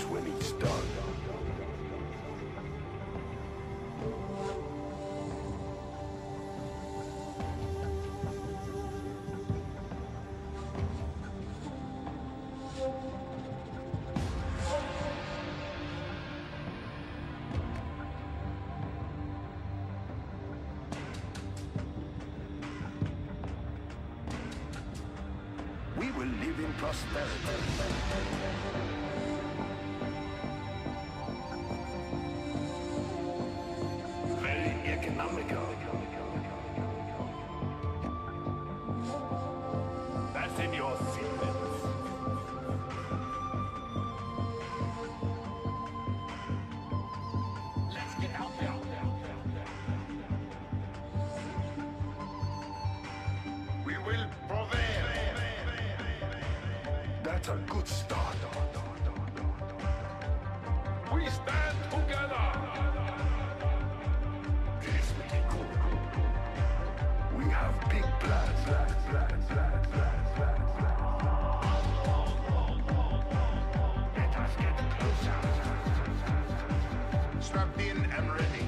knows when he's done. We will live in prosperity. Very economical. That's in your secrets. Let's get out there. We will prevail. That's a good start. We stand together. This will be good. We have big plans. Let us get closer. Strapped in and ready.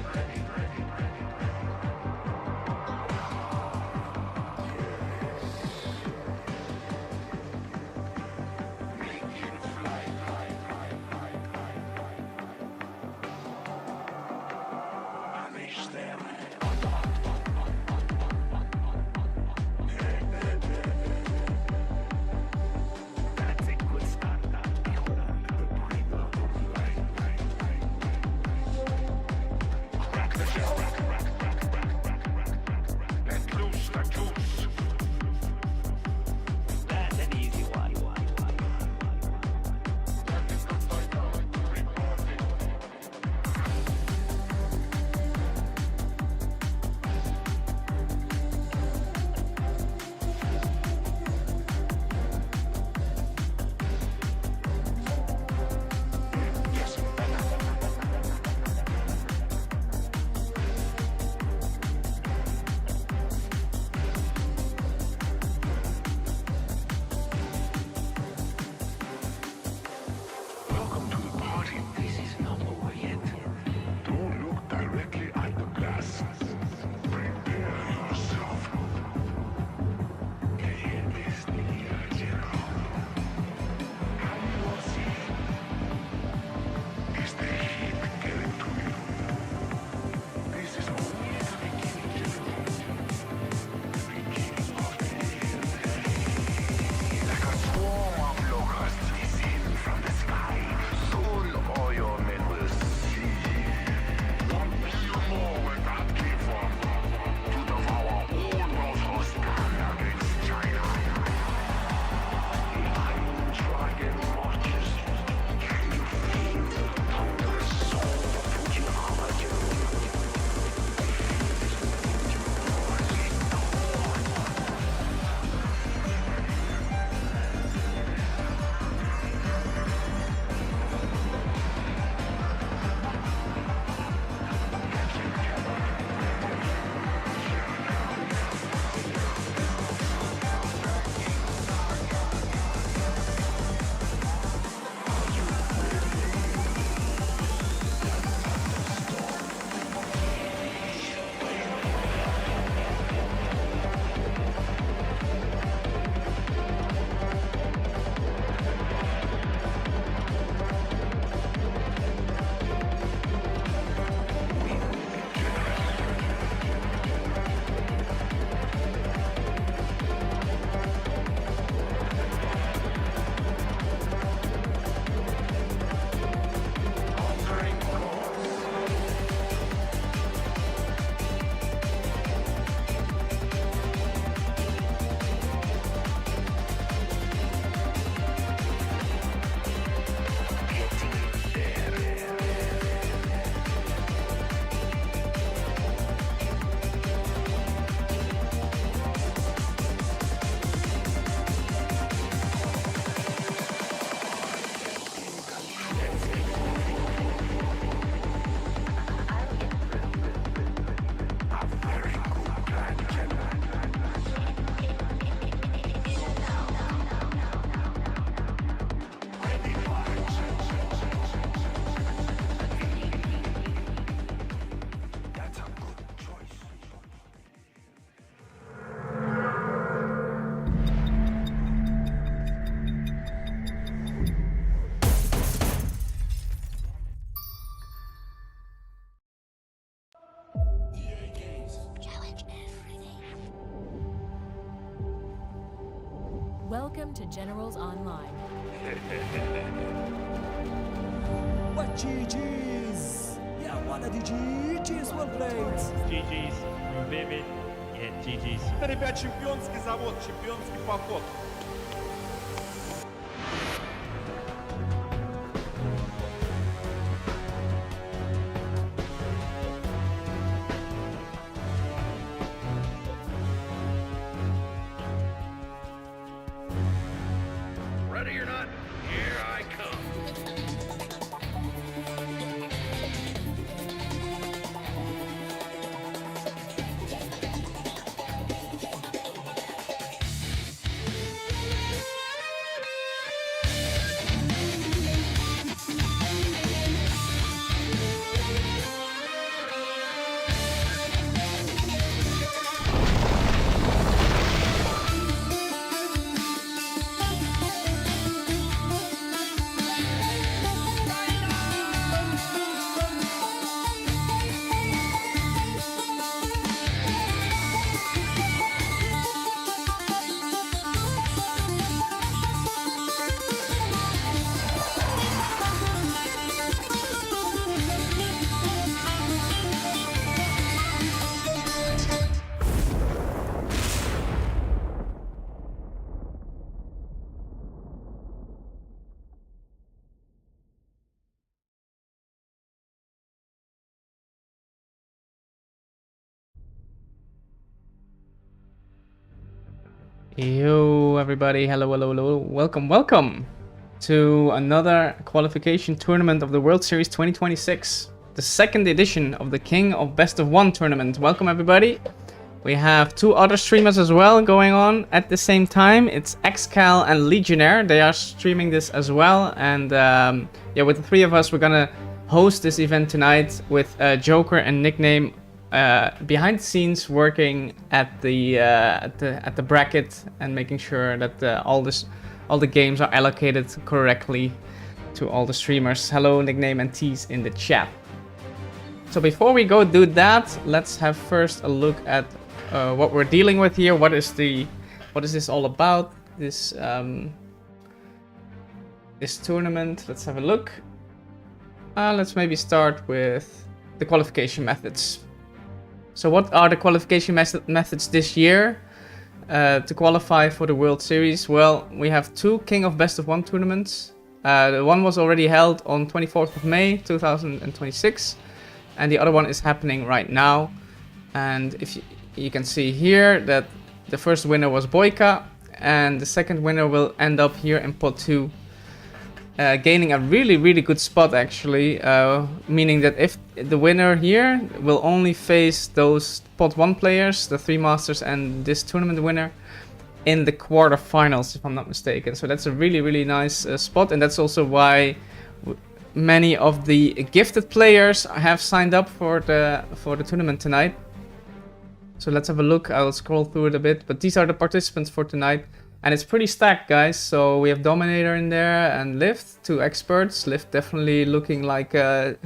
Welcome to Generals Online. What GG's? Yeah, what are the GG's? Well played. GG's, Vivid, GG's. Это, ребят, чемпионский завод, чемпионский поход. Ready or not, here I come. Yo, everybody. Hello, hello, hello. Welcome, welcome to another qualification tournament of the World Series 2026. The second edition of the King of BO1 tournament. Welcome, everybody. We have two other streamers as well going on at the same time. It's Xcal and Legionnaire. They are streaming this as well. And yeah, with the three of us, we're gonna host this event tonight with Joker and Nickname behind the scenes working at the bracket and making sure that all the games are allocated correctly to all the streamers. Hello, Nickname and Tease in the chat. So before we go do that, let's have first a look at what we're dealing with here. What is this all about? This tournament. Let's have a look. Let's maybe start with the qualification methods. So what are the qualification methods this year to qualify for the World Series? Well, we have two King of BO1 tournaments. The one was already held on 24th of May 2026, and the other one is happening right now. And if you can see here that the first winner was Boyka, and the second winner will end up here in pot 2. Gaining a really good spot actually, meaning that if the winner here will only face those pot 1 players, the 3 masters and this tournament winner, in the quarterfinals, if I'm not mistaken. So that's a really nice spot, and that's also why many of the gifted players have signed up for the tournament tonight. So let's have a look. I'll scroll through it a bit, but these are the participants for tonight. And it's pretty stacked, guys. So we have Dominator in there and Lift, 2 experts. Lift definitely looking like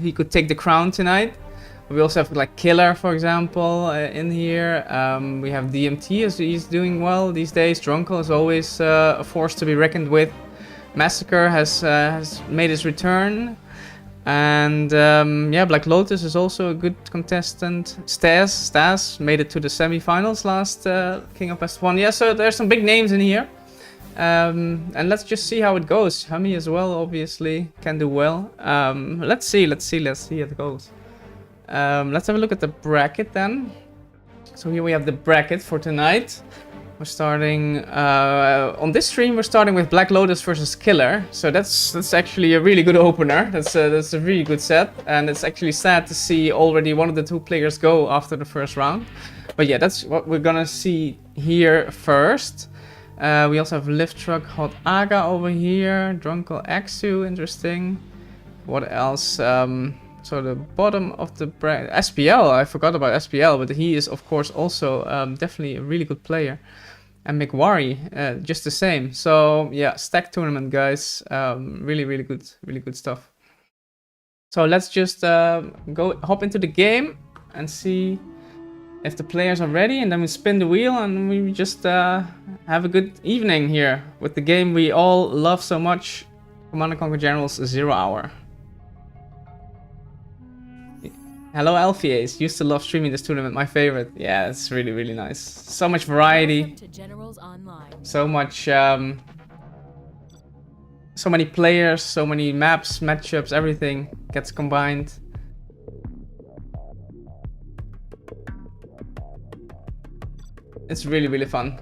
he could take the crown tonight. We also have like Killer, for example, in here. We have DMT, as he's doing well these days. Drunkle is always a force to be reckoned with. Massacre has made his return. And yeah, Black Lotus is also a good contestant. Stas made it to the semi-finals last King of BO1. Yeah, so there's some big names in here. And let's just see how it goes. Hummy as well, obviously, can do well. Let's see how it goes. Let's have a look at the bracket then. So here we have the bracket for tonight. We're starting on this stream. We're starting with Black Lotus versus Killer, so that's actually a really good opener. That's a really good set, and it's actually sad to see already one of the 2 players go after the first round. But yeah, that's what we're gonna see here first. We also have Lift Truck Hot Aga over here, Drunkle Axu, interesting. What else? So the bottom of the bracket, SPL. I forgot about SPL, but he is of course also definitely a really good player. And McWarry, just the same. So yeah, stacked tournament, guys. Really good stuff. So let's just hop into the game and see if the players are ready, and then we spin the wheel and we just have a good evening here with the game we all love so much, Command & Conquer Generals 0 Hour. Hello Alfies, used to love streaming this tournament, my favorite. Yeah, it's really, really nice. So much variety. Welcome to Generals Online. So much, so many players, so many maps, matchups, everything gets combined. It's really, really fun.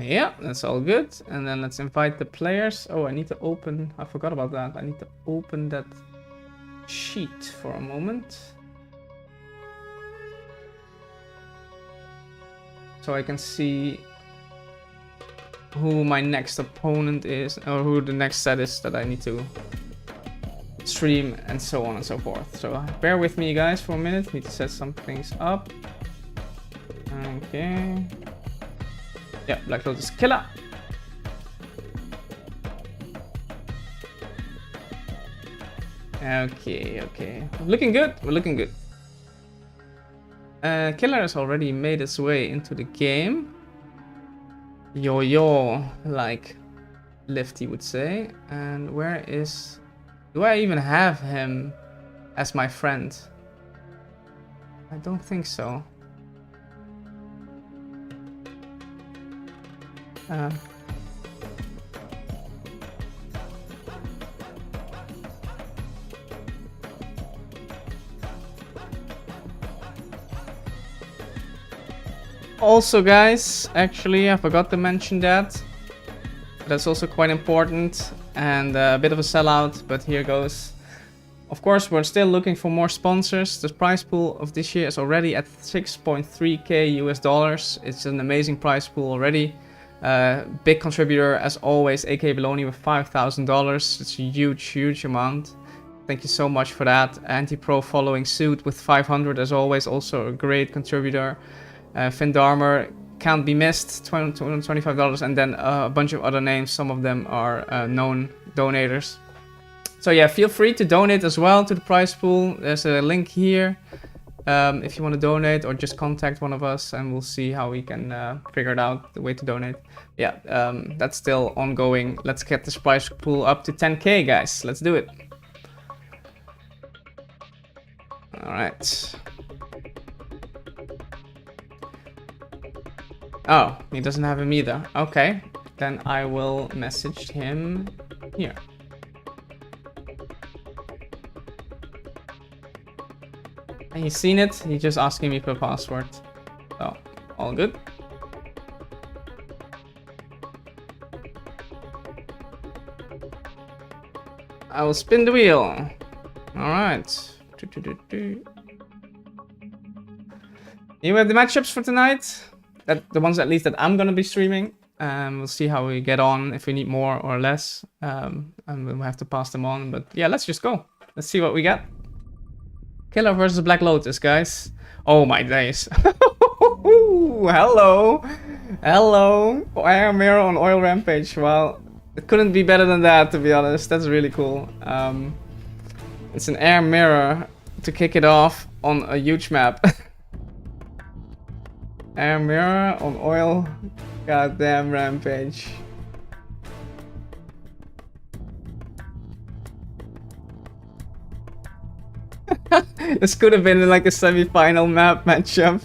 Yeah, that's all good. And then let's invite the players. Oh, I need to open... I forgot about that. I need to open that sheet for a moment. So I can see who my next opponent is, or who the next set is that I need to stream, and so on and so forth. So bear with me, guys, for a minute. Need to set some things up. Okay. Yeah, Black Lotus Killer. Okay, okay. We're looking good. We're looking good. Killer has already made its way into the game. Yo-yo, like Lifty would say. And where is... Do I even have him as my friend? I don't think so. Also, guys, actually, I forgot to mention that. That's also quite important and a bit of a sellout, but here goes. Of course, we're still looking for more sponsors. The prize pool of this year is already at 6.3k US dollars. It's an amazing prize pool already. Big contributor, as always, AK Baloney with $5,000. It's a huge, huge amount. Thank you so much for that. Anti-Pro following suit with 500, as always, also a great contributor. Finn Darmer can't be missed, $225, and then a bunch of other names. Some of them are known donators. So yeah, feel free to donate as well to the prize pool. There's a link here if you want to donate, or just contact one of us and we'll see how we can figure it out, the way to donate. Yeah, that's still ongoing. Let's get this prize pool up to 10k, guys. Let's do it. All right. Oh, he doesn't have him either. Okay, then I will message him here. And he's seen it. He's just asking me for a password. So, all good. I will spin the wheel. All right. You have the matchups for tonight? The ones at least that I'm gonna be streaming. We'll see how we get on, if we need more or less. And we'll have to pass them on. But yeah, let's just go. Let's see what we get. Killer versus Black Lotus, guys. Oh my days. Hello. Hello. Iron Mirror on Oil Rampage. Well, it couldn't be better than that, to be honest. That's really cool. It's an air mirror to kick it off on a huge map. Air mirror on oil. Goddamn Rampage. This could have been like a semi-final map matchup.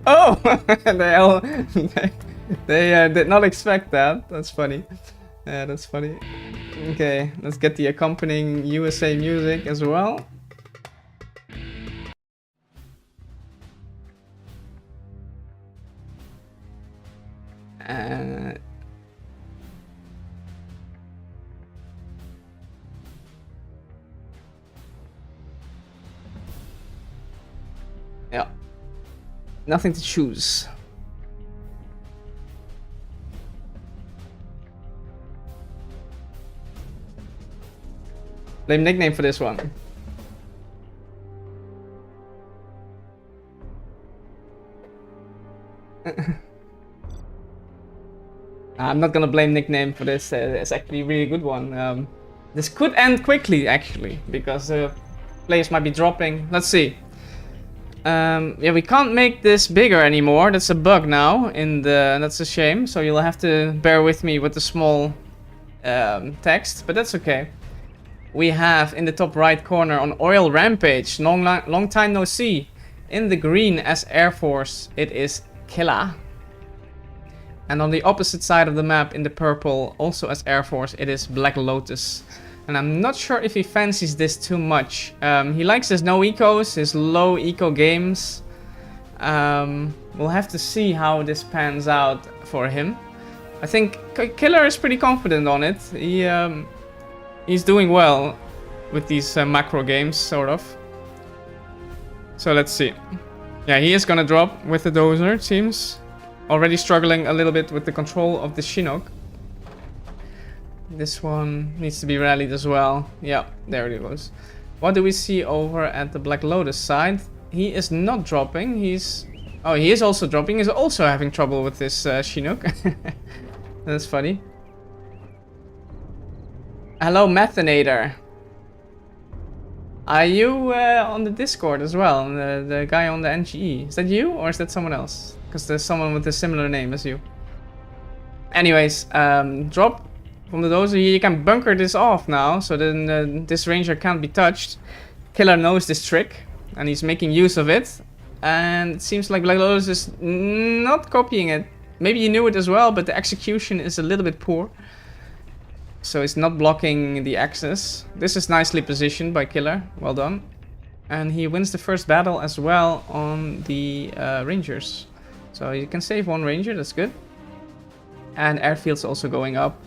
Oh, they did not expect that. That's funny. Yeah, that's funny. Okay, let's get the accompanying USA music as well. Yeah, nothing to choose. Blame nickname for this one. I'm not gonna blame nickname for this. It's actually a really good one. This could end quickly, actually, because players might be dropping. Let's see. Yeah, we can't make this bigger anymore. That's a bug now. That's a shame. So you'll have to bear with me with the small text, but that's okay. We have in the top right corner on Oil Rampage, long time no see. In the green as Air Force, it is Killa. And on the opposite side of the map, in the purple, also as Air Force, it is Black Lotus. And I'm not sure if he fancies this too much. He likes his no ecos, his low eco games. We'll have to see how this pans out for him. I think Killer is pretty confident on it. He's doing well with these macro games, sort of. So let's see. Yeah, he is gonna drop with the dozer, it seems. Already struggling a little bit with the control of the Chinook. This one needs to be rallied as well. Yeah, there it goes. What do we see over at the Black Lotus side? He is not dropping. Oh, he is also dropping. He's also having trouble with this Chinook. That's funny. Hello, Methanator. Are you on the Discord as well? The guy on the NGE. Is that you or is that someone else? Because there's someone with a similar name as you. Anyways, drop from the dozer here. You can bunker this off now, so then this ranger can't be touched. Killer knows this trick, and he's making use of it. And it seems like Black Lotus is not copying it. Maybe he knew it as well, but the execution is a little bit poor. So it's not blocking the access. This is nicely positioned by Killer. Well done. And he wins the first battle as well on the Rangers. So you can save one Ranger, that's good. And airfield's also going up.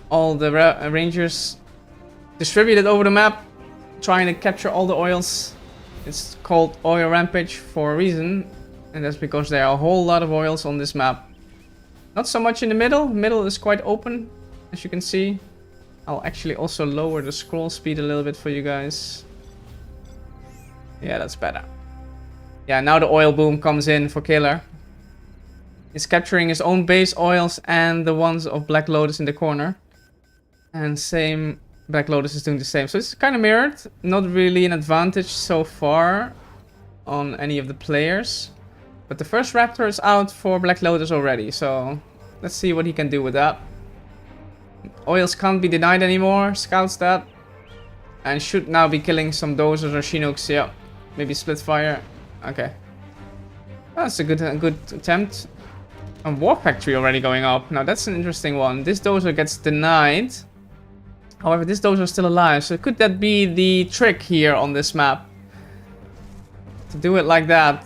All the Rangers distributed over the map, trying to capture all the oils. It's called Oil Rampage for a reason. And that's because there are a whole lot of oils on this map. Not so much in the middle. Middle is quite open, as you can see. I'll actually also lower the scroll speed a little bit for you guys. Yeah, that's better. Yeah, now the oil boom comes in for Killer. He's capturing his own base oils and the ones of Black Lotus in the corner. And same, Black Lotus is doing the same. So it's kind of mirrored. Not really an advantage so far on any of the players. But the first Raptor is out for Black Lotus already. So let's see what he can do with that. Oils can't be denied anymore. Scouts that. And should now be killing some dozers or Chinooks. Yeah, maybe split fire. Okay. That's a good attempt. A War Factory already going up. Now that's an interesting one. This dozer gets denied. However, this dozer is still alive. So could that be the trick here on this map? To do it like that.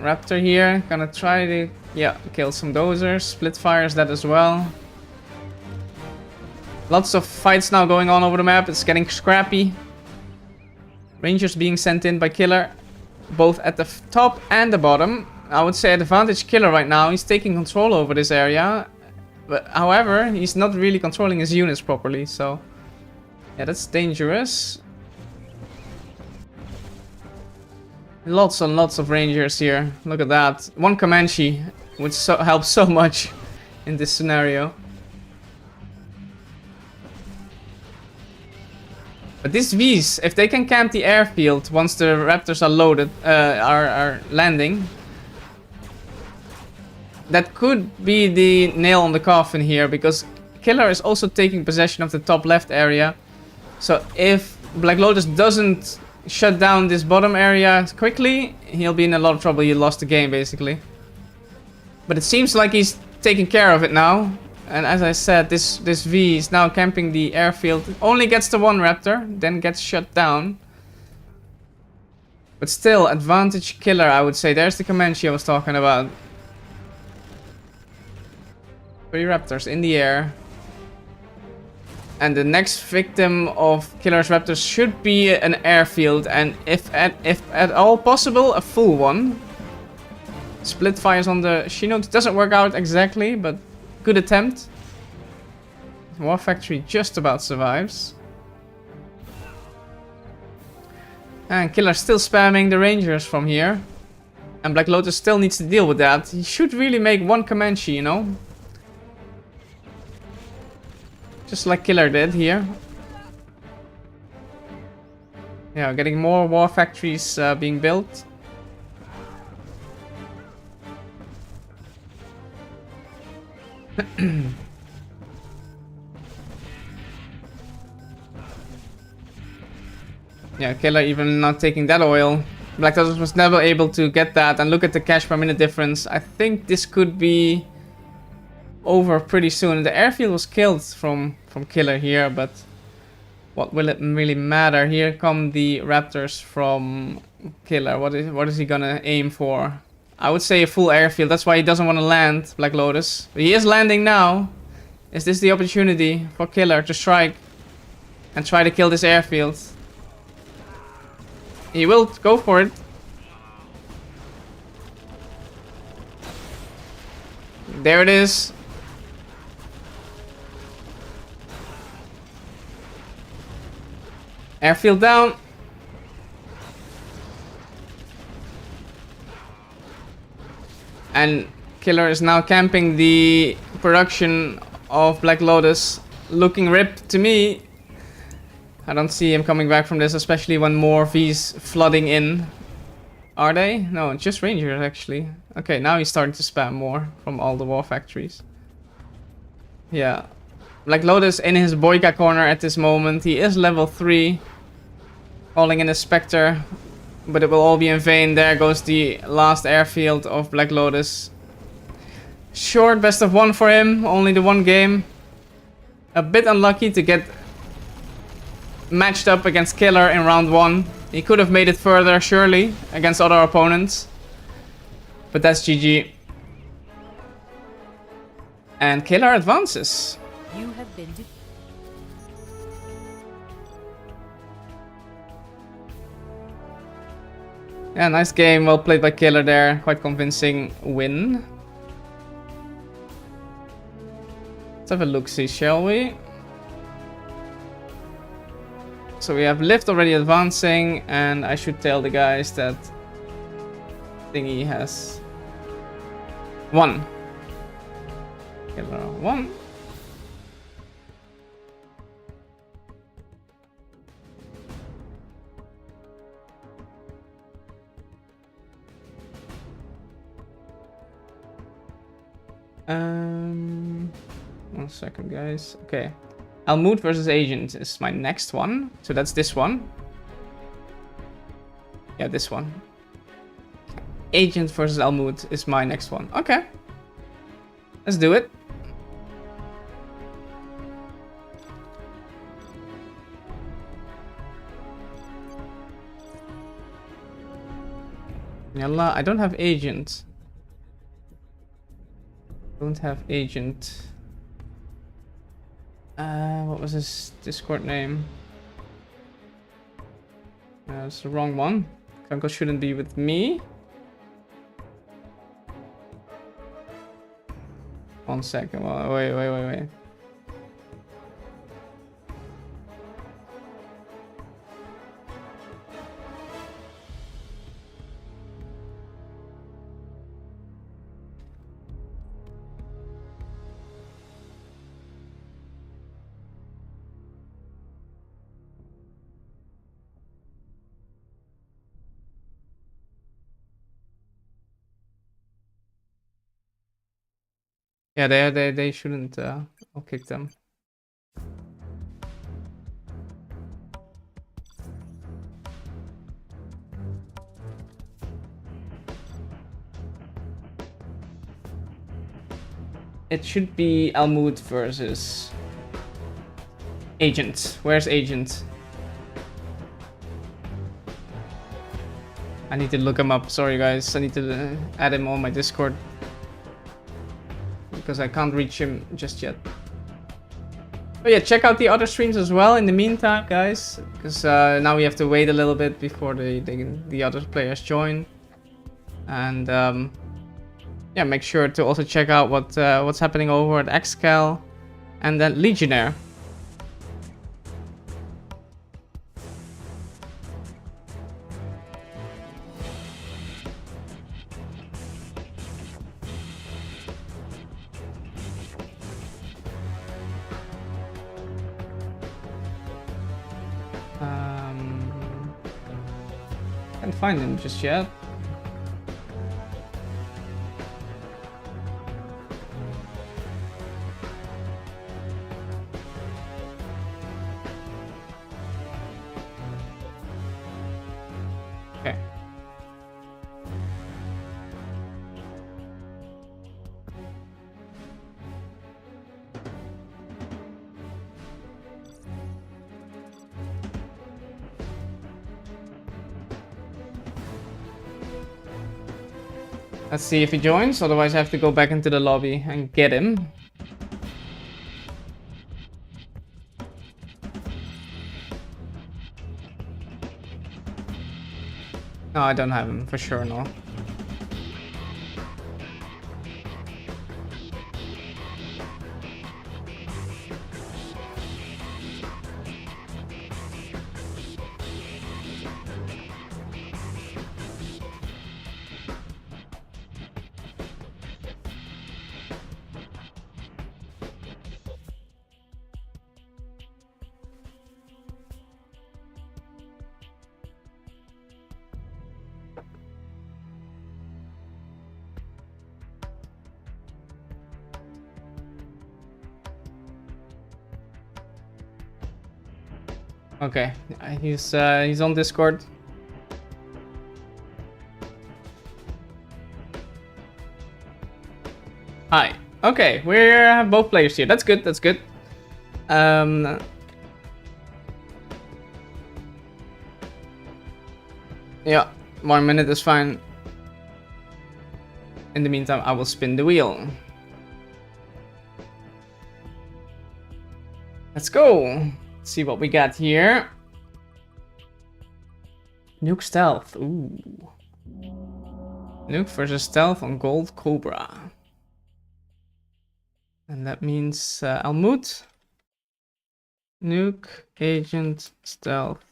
Raptor here. Gonna try to, yeah, kill some dozers. Split fires that as well. Lots of fights now going on over the map. It's getting scrappy. Rangers being sent in by Killer. Both at the top and the bottom. I would say advantage Killer right now. He's taking control over this area. But however, he's not really controlling his units properly. So yeah, that's dangerous. Lots and lots of Rangers here. Look at that. One Comanche, which helps so much in this scenario. But these Vs, if they can camp the airfield once the Raptors are loaded, are landing, that could be the nail on the coffin here, because Killer is also taking possession of the top left area. So if Black Lotus doesn't shut down this bottom area quickly, he'll be in a lot of trouble. He lost the game basically. But it seems like he's taking care of it now. And as I said, this V is now camping the airfield. Only gets the one Raptor, then gets shut down. But still, advantage Killer, I would say. There's the Comanche I was talking about. 3 Raptors in the air. And the next victim of Killer's Raptors should be an airfield. And if at all possible, a full one. Split fires on the Chinooks. Doesn't work out exactly, but good attempt. War Factory just about survives. And Killer still spamming the Rangers from here. And Black Lotus still needs to deal with that. He should really make one Comanche, you know. Just like Killer did here. Yeah, getting more war factories being built. Yeah, Killer even not taking that oil. Black Lotus was never able to get that, and look at the cash per minute difference. I think this could be over pretty soon. The airfield was killed from Killer here, but what will it really matter? Here come the Raptors from Killer. What is he gonna aim for? I would say a full airfield. That's why he doesn't want to land, Black Lotus. But he is landing now. Is this the opportunity for Killer to strike and try to kill this airfield? He will go for it. There it is. Airfield down. And Killer is now camping the production of Black Lotus. Looking ripped to me. I don't see him coming back from this, especially when more V's flooding in. Are they? No, just Rangers actually. Okay, now he's starting to spam more from all the war factories. Yeah. Black Lotus in his Boyka corner at this moment. He is level 3. Calling in a Spectre. But it will all be in vain. There goes the last airfield of Black Lotus. Short best of 1 for him. Only the 1 game. A bit unlucky to get matched up against Killer in round 1. He could have made it further, surely, against other opponents. But that's GG. And Killer advances. You have been Yeah, nice game. Well played by Killer there. Quite convincing win. Let's have a look-see, shall we? So we have Lift already advancing, and I should tell the guys that Thingy has won. Killer won. One second, guys. Okay. Almut versus Agent is my next one. So that's this one. Yeah, this one. Agent versus Almut is my next one. Okay. Let's do it. Yalla, I don't have Agent. Don't have Agent. What was his Discord name? That's the wrong one. Uncle shouldn't be with me. 1 second. Wait. Yeah, they shouldn't. I'll kick them. It should be Almut versus Agent. Where's Agent? I need to look him up. Sorry, guys. I need to add him on my Discord. Because I can't reach him just yet. But yeah, check out the other streams as well in the meantime, guys. Because now we have to wait a little bit before the other players join. And yeah, make sure to also check out what's happening over at Xcal and then Legionnaire. Can't find him just yet. Okay. Let's see if he joins, otherwise I have to go back into the lobby and get him. No, I don't have him, for sure, no. Okay, he's on Discord. Hi. Okay, we have both players here. That's good. That's good. Yeah, 1 minute is fine. In the meantime, I will spin the wheel. Let's go. See what we got here. Nuke stealth. Ooh. Nuke versus stealth on Gold Cobra. And that means Almut. Nuke, agent, stealth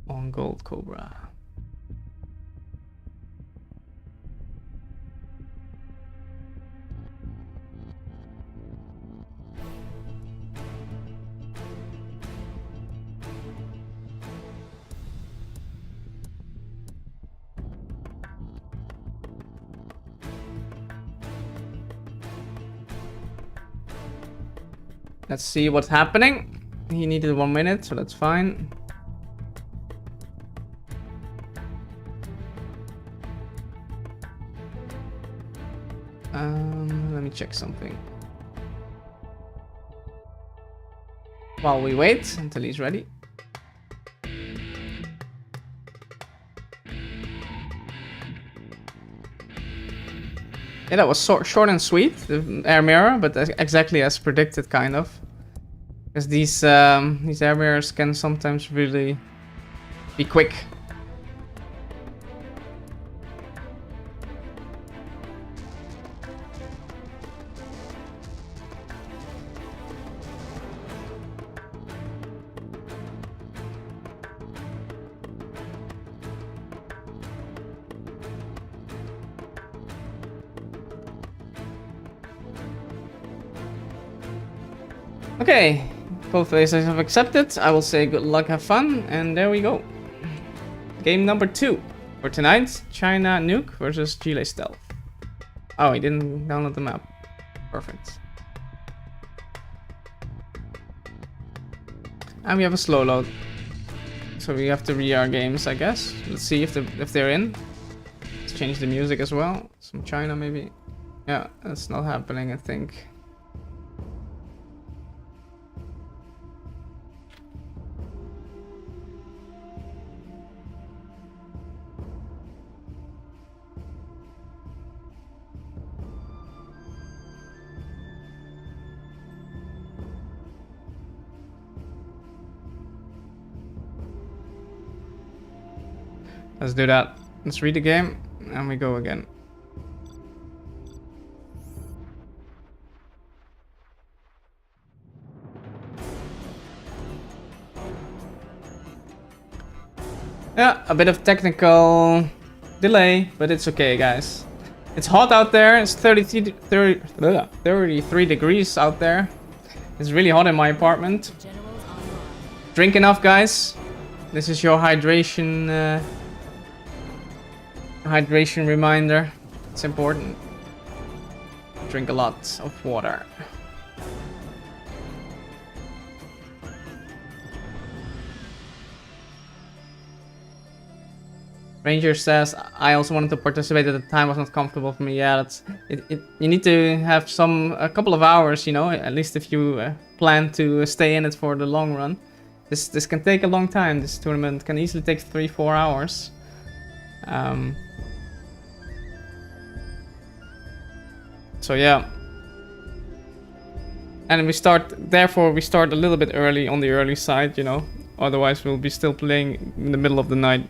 on Gold Cobra. Let's see what's happening. He needed 1 minute, so that's fine. Let me check something. While we wait until he's ready. Yeah, that was short and sweet, the air mirror, but exactly as predicted, kind of. Because these air mirrors can sometimes really be quick. Okay, both players have accepted. I will say good luck, have fun, and there we go. Game number 2 for tonight. China Nuke versus Chile Stealth. Oh, he didn't download the map. Perfect. And we have a slow load. So we have to re our games, I guess. Let's see if they're in. Let's change the music as well. Some China maybe. Yeah, that's not happening, I think. Let's do that. Let's read the game and we go again. Yeah, a bit of technical delay, but it's okay, guys. It's hot out there. It's 33 degrees out there. It's really hot in my apartment. Drink enough, guys. This is your hydration hydration reminder. It's important. Drink a lot of water. Ranger says, I also wanted to participate at the time, was not comfortable for me. Yeah, that's it. You need to have a couple of hours, you know, at least if you plan to stay in it for the long run. This can take a long time. This tournament can easily take 3-4 hours. So yeah. And therefore we start a little bit early on the early side, you know. Otherwise we'll be still playing in the middle of the night.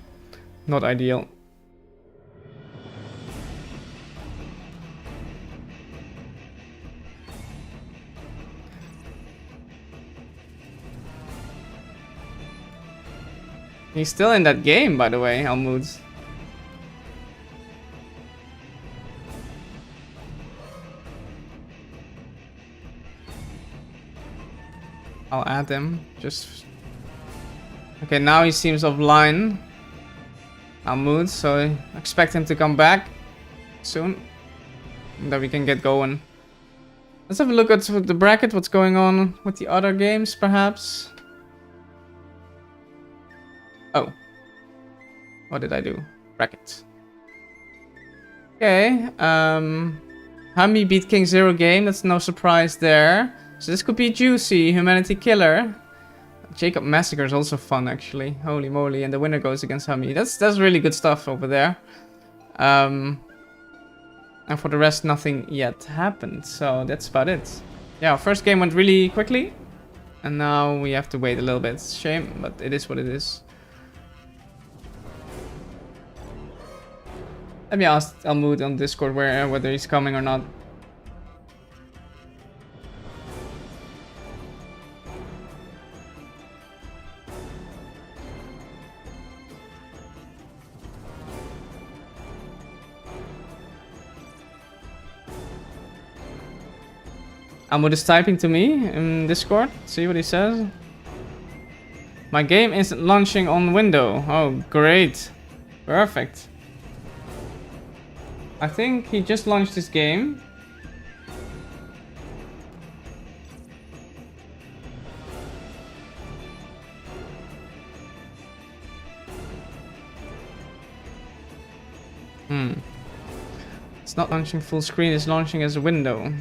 Not ideal. He's still in that game, by the way, Almud. I'll add him. Just okay. Now he seems offline. Almud, so I expect him to come back soon, and that we can get going. Let's have a look at the bracket, what's going on with the other games, perhaps. Oh. What did I do? Bracket. Okay, Hami beat King Zero game, that's no surprise there. So this could be juicy, Humanity Killer. Jacob Massacre is also fun, actually. Holy moly, and the winner goes against Hami. That's really good stuff over there. And for the rest, nothing yet happened. So that's about it. Yeah, our first game went really quickly. And now we have to wait a little bit. It's a shame, but it is what it is. Let me ask Almud on Discord whether he's coming or not. Almud is typing to me in Discord. See what he says. My game isn't launching on window. Oh, great. Perfect. I think he just launched his game. It's not launching full screen, it's launching as a window.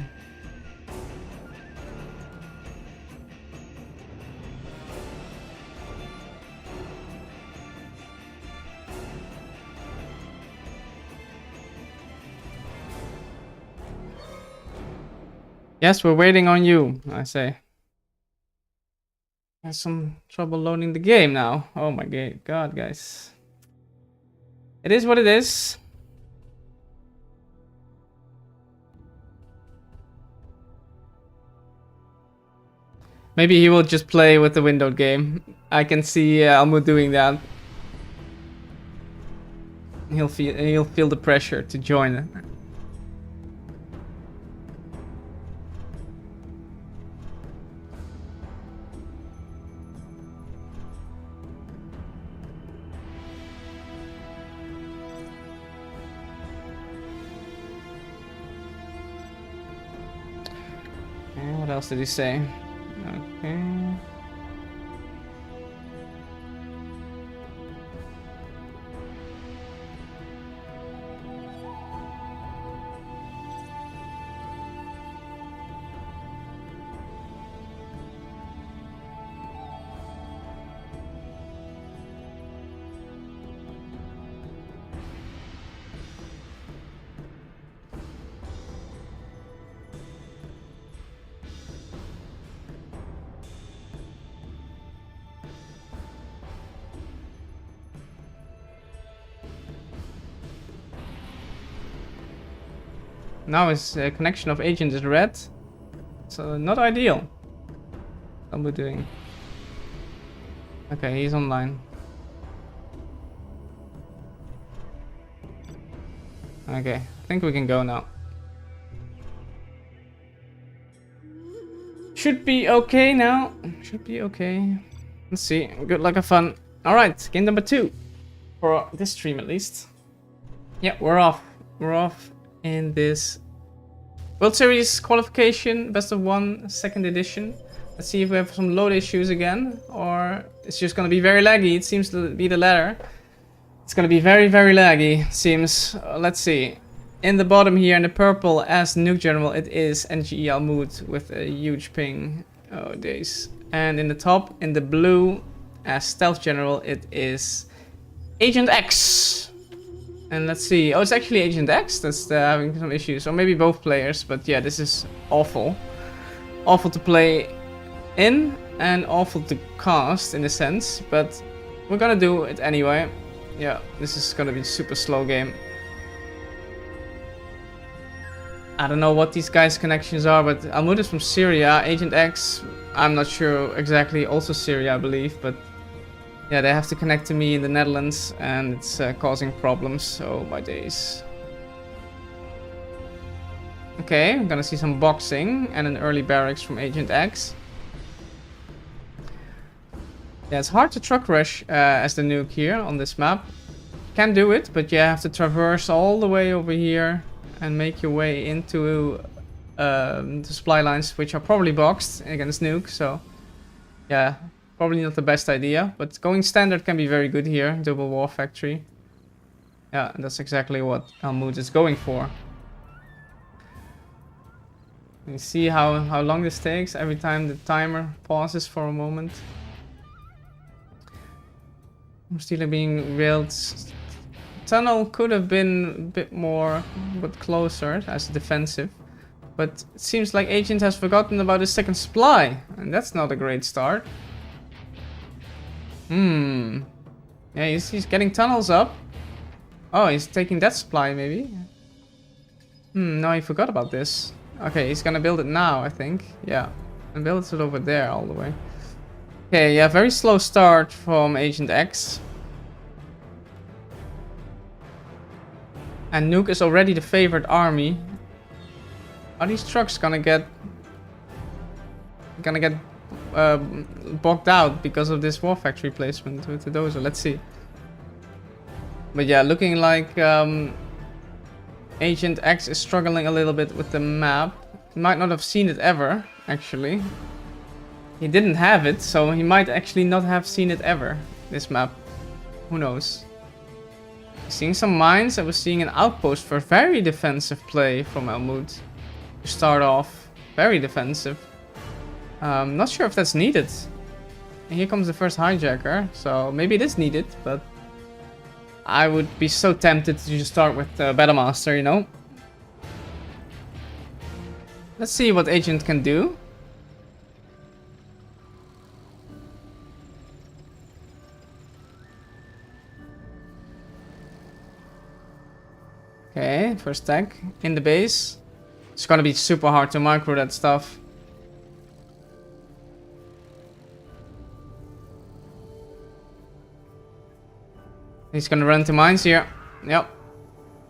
Yes, we're waiting on you, I say. Has some trouble loading the game now. Oh my god, guys. It is what it is. Maybe he will just play with the windowed game. I can see Almud doing that. He'll feel the pressure to join it. What else did he say? Okay. Now his connection of agent is red, so not ideal. What are we doing? Okay, he's online. Okay, I think we can go now. Should be okay now. Should be okay. Let's see. Good luck and fun. Alright, game number 2. For this stream at least. Yeah, we're off. We're off in this World Series qualification, best of 1, second edition. Let's see if we have some load issues again, or it's just gonna be very laggy. It seems to be the latter. It's gonna be very, very laggy, seems. Let's see. In the bottom here, in the purple, as Nuke General, it is NGE Almud with a huge ping. Oh, days. And in the top, in the blue, as Stealth General, it is Agent X. And let's see. Oh, it's actually Agent X that's having some issues. Or maybe both players. But yeah, this is awful. Awful to play in and awful to cast in a sense. But we're gonna do it anyway. Yeah, this is gonna be a super slow game. I don't know what these guys' connections are, but Almud is from Syria. Agent X, I'm not sure exactly. Also Syria, I believe. But yeah, they have to connect to me in the Netherlands, and it's causing problems. So my days. Okay, I'm gonna see some boxing and an early barracks from Agent X. Yeah, it's hard to truck rush as the nuke here on this map. Can do it, but you have to traverse all the way over here and make your way into the supply lines, which are probably boxed against nuke. So yeah, probably not the best idea, but going standard can be very good here. Double war factory. Yeah, and that's exactly what Almud is going for. You see how long this takes every time the timer pauses for a moment. I'm still being railed. Tunnel could have been a bit more, but closer as defensive. But it seems like Agent has forgotten about his second supply, and that's not a great start. Yeah, he's getting tunnels up. Oh, he's taking that supply maybe. No, he forgot about this. Okay, he's gonna build it now, I think. Yeah, and build it over there all the way. Okay, yeah, very slow start from Agent X. And Nuke is already the favorite army. Are these trucks gonna get bogged out because of this war factory placement with the dozer? Let's see. But yeah, looking like Agent X is struggling a little bit with the map. He might not have seen it ever, actually. He didn't have it, so he might actually not have seen it ever, this map. Who knows? Seeing some mines, I was seeing an outpost for very defensive play from Almud. To start off, very defensive. Not sure if that's needed. And here comes the first hijacker, so maybe it is needed, but I would be so tempted to just start with Battlemaster, you know? Let's see what Agent can do. Okay, first tag in the base. It's gonna be super hard to micro that stuff. He's gonna run to mines here. Yep.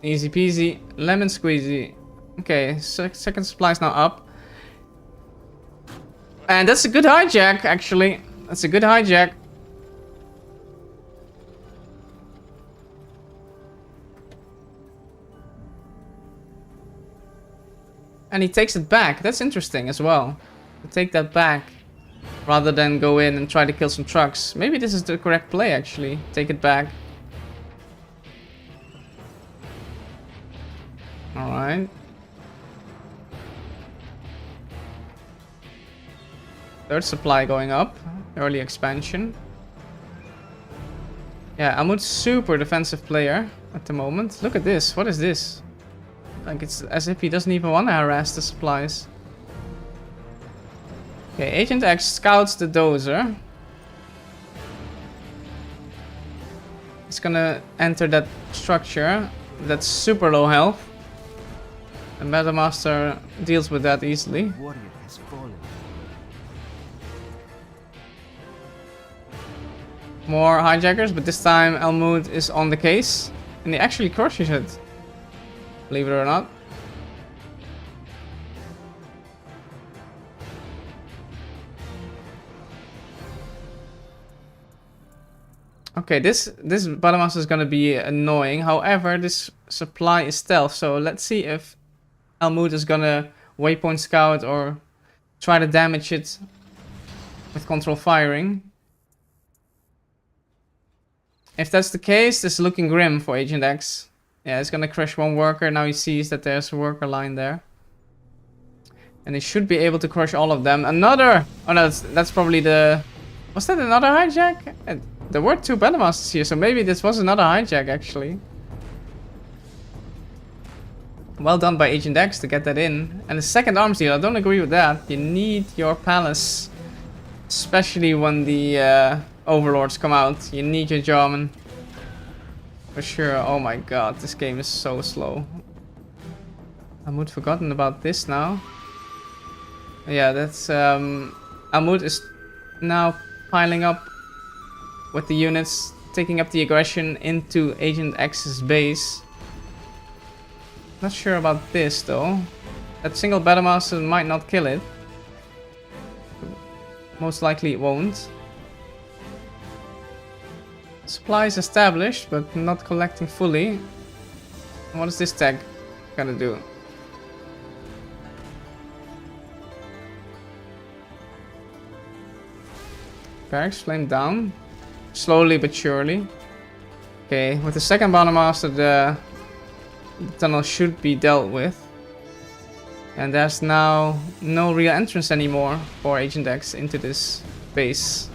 Easy peasy. Lemon squeezy. Okay, second supply is now up. And that's a good hijack, actually. That's a good hijack. And he takes it back. That's interesting as well. To take that back rather than go in and try to kill some trucks. Maybe this is the correct play, actually. Take it back. Alright. Third supply going up. Early expansion. Yeah, Almud's super defensive player at the moment. Look at this. What is this? Like, it's as if he doesn't even want to harass the supplies. Okay, Agent X scouts the dozer. He's gonna enter that structure. That's super low health. And Battlemaster deals with that easily. Warrior has fallen. More hijackers, but this time Almud is on the case. And he actually crushes it. Believe it or not. Okay, this Battlemaster is gonna be annoying. However, this supply is stealth, so let's see if Almud is gonna waypoint scout or try to damage it with control firing. If that's the case, this is looking grim for Agent X. Yeah, it's gonna crush one worker. Now he sees that there's a worker line there. And he should be able to crush all of them. Another! Oh no, that's probably the... Was that another hijack? There were 2 Battlmasters here, so maybe this was another hijack actually. Well done by Agent X to get that in. And the second arms deal, I don't agree with that. You need your palace. Especially when the overlords come out. You need your Jarman. For sure. Oh my god, this game is so slow. Almud forgotten about this now. Yeah, that's... Almud is now piling up with the units, taking up the aggression into Agent X's base. Not sure about this though. That single Battlemaster might not kill it. Most likely it won't. Supplies established, but not collecting fully. What is this tag gonna do? Barracks flame down. Slowly but surely. Okay, with the second Battlemaster, the tunnel should be dealt with. And there's now no real entrance anymore for Agent X into this base.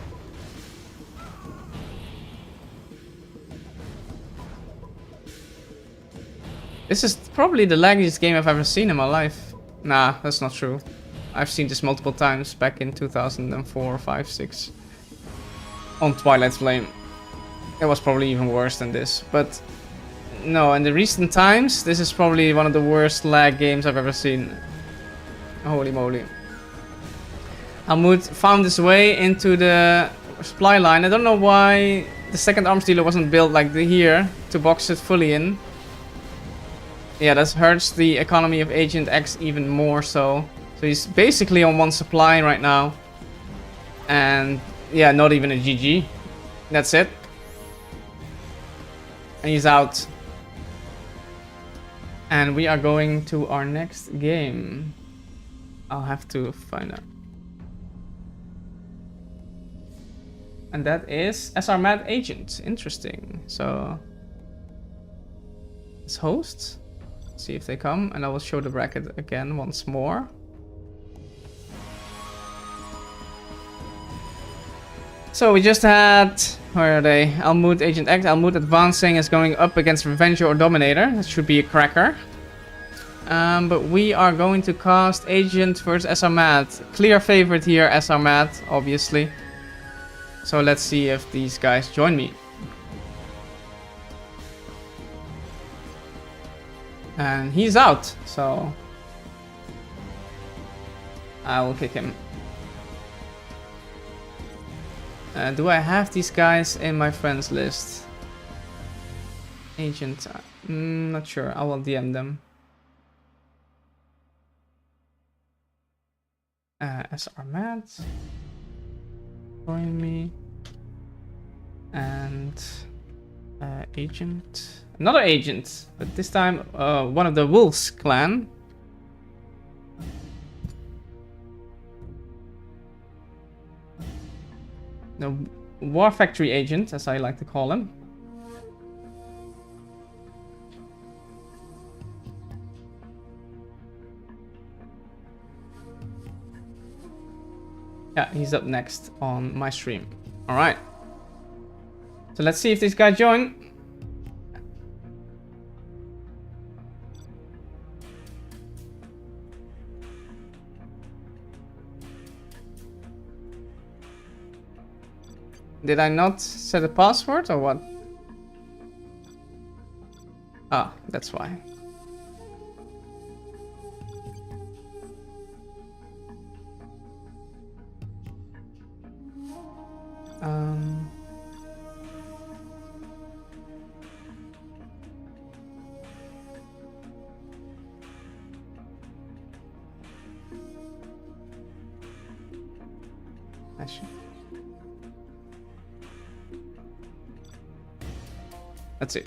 This is probably the laggiest game I've ever seen in my life. Nah, that's not true. I've seen this multiple times back in 2004, 5, 6. On Twilight Flame. It was probably even worse than this. But no, in the recent times, this is probably one of the worst lag games I've ever seen. Holy moly. Almud found his way into the supply line. I don't know why the second arms dealer wasn't built like here to box it fully in. Yeah, that hurts the economy of Agent X even more so. So he's basically on one supply right now. And yeah, not even a GG. That's it. And he's out. And we are going to our next game. I'll have to find out. And that is SR Mad Agent. Interesting. So let's host. See if they come, and I will show the bracket again once more. So we just had, where are they? Almud, Agent X. Almud advancing is going up against Revenger or Dominator. That should be a cracker. But we are going to cast Agent versus SR Mad. Clear favorite here, SR Mad, obviously. So let's see if these guys join me. And he's out, so I will kick him. Do I have these guys in my friends list? Agent, not sure. I will DM them. SR Mad, join me, and Agent. Another agent, but this time one of the Wolves clan. The War Factory agent, as I like to call him. Yeah, he's up next on my stream. Alright. So let's see if this guy join. Did I not set a password or what? Ah, that's why. I should. Let's see.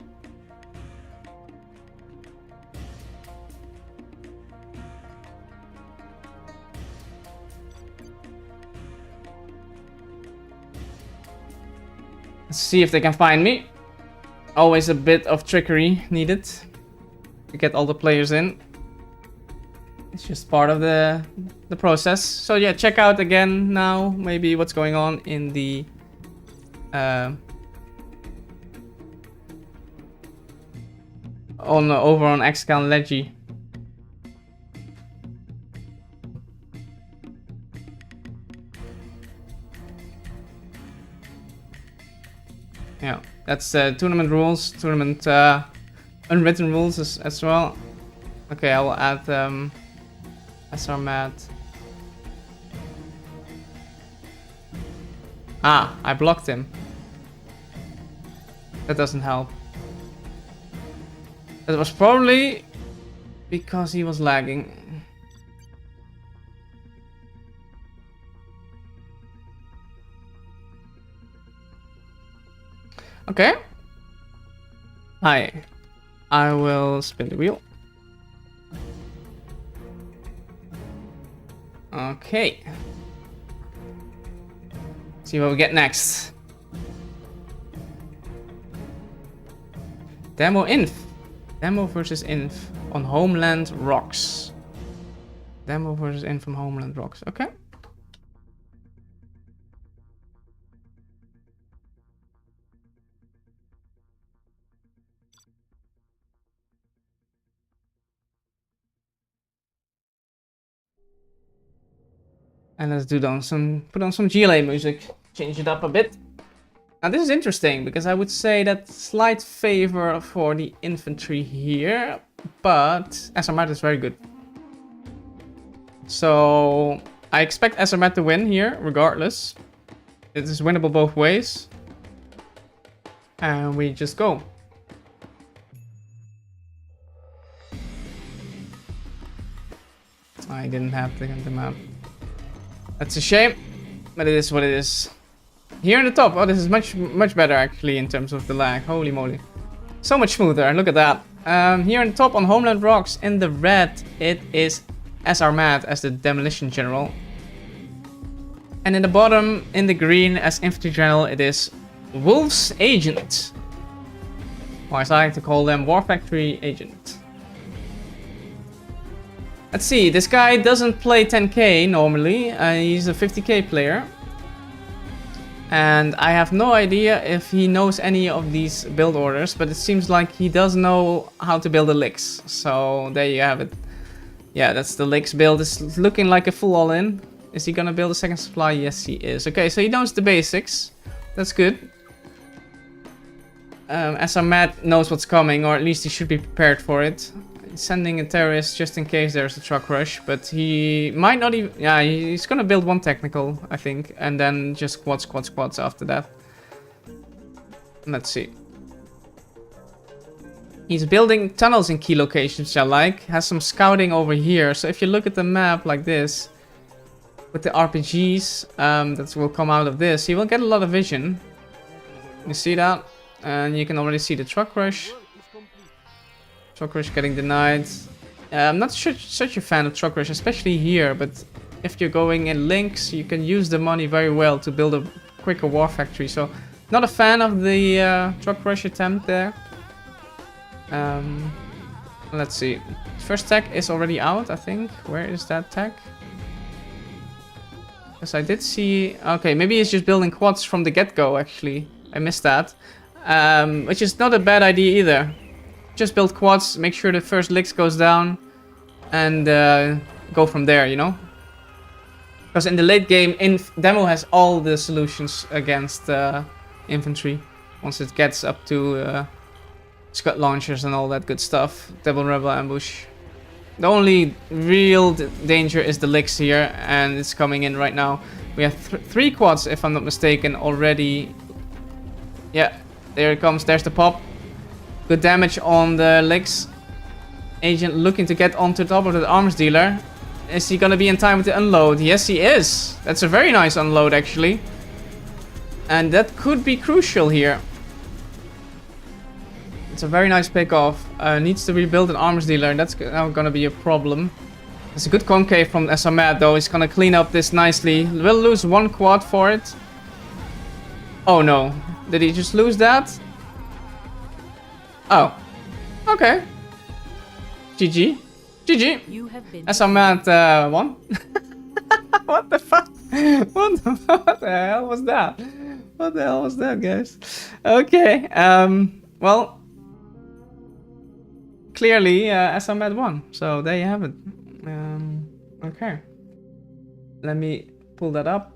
Let's see if they can find me. Always a bit of trickery needed to get all the players in. It's just part of the process. So yeah, check out again now maybe what's going on in the over on Xcal Legi. Yeah, that's tournament rules, tournament unwritten rules as well. Okay, I will add SR mat. Ah, I blocked him. That doesn't help. That was probably because he was lagging. Okay. Hi. I will spin the wheel. Okay. See what we get next. Demo Inf. Demo versus Inf on Homeland Rocks. Demo versus Inf on Homeland Rocks. Okay. And let's put on some GLA music. Change it up a bit. Now this is interesting because I would say that slight favor for the infantry here, but SRMAT is very good. So I expect SRMAT to win here regardless. It is winnable both ways. And we just go. I didn't have the map. That's a shame, but it is what it is. Here in the top, oh, this is much better actually in terms of the lag. Holy moly, so much smoother. Look at that. Here in the top on Homeland Rocks in the red, it is SR Mad as the Demolition General, and in the bottom in the green as Infantry General, it is Wolf's Agent, or as I like to call them, War Factory Agent. Let's see, this guy doesn't play 10k normally, he's a 50k player. And I have no idea if he knows any of these build orders, but it seems like he does know how to build a Licks. So there you have it. Yeah, that's the Licks build. It's looking like a full all-in. Is he gonna build a second supply? Yes, he is. Okay, so he knows the basics. That's good. SR Matt knows what's coming, or at least he should be prepared for it. Sending a terrorist just in case there's a truck rush, but he might not even. Yeah, he's gonna build one technical, I think, and then just quads after that. Let's see. He's building tunnels in key locations, which I like. Has some scouting over here, so if you look at the map like this, with the RPGs that will come out of this, he will get a lot of vision. You see that? And you can already see the truck rush. Truck rush getting denied. I'm not such a fan of truck rush, especially here, but if you're going in links, you can use the money very well to build a quicker war factory. So, not a fan of the truck rush attempt there. Let's see. First tech is already out, I think. Where is that tech? Because I did see. Okay, maybe he's just building quads from the get-go. Actually, I missed that, which is not a bad idea either. Just build quads, make sure the first Licks goes down, and go from there, you know? Because in the late game, Demo has all the solutions against infantry. Once it gets up to Scud launchers and all that good stuff. Double Rebel Ambush. The only real danger is the Licks here, and it's coming in right now. We have 3 quads, if I'm not mistaken, already. Yeah, there it comes, there's the pop. Good damage on the Licks. Agent looking to get onto the top of the arms dealer. Is he gonna be in time with the unload? Yes, he is. That's a very nice unload, actually. And that could be crucial here. It's a very nice pick off. Needs to rebuild an armors dealer, and that's now gonna be a problem. It's a good concave from SMAD though. He's gonna clean up this nicely. Will lose 1 quad for it. Oh no. Did he just lose that? Oh. Okay. GG. GG. You have been SMAD won. What the fuck? What the hell was that? What the hell was that, guys? Okay. Well, clearly SMAD won. So there you have it. Okay. Let me pull that up.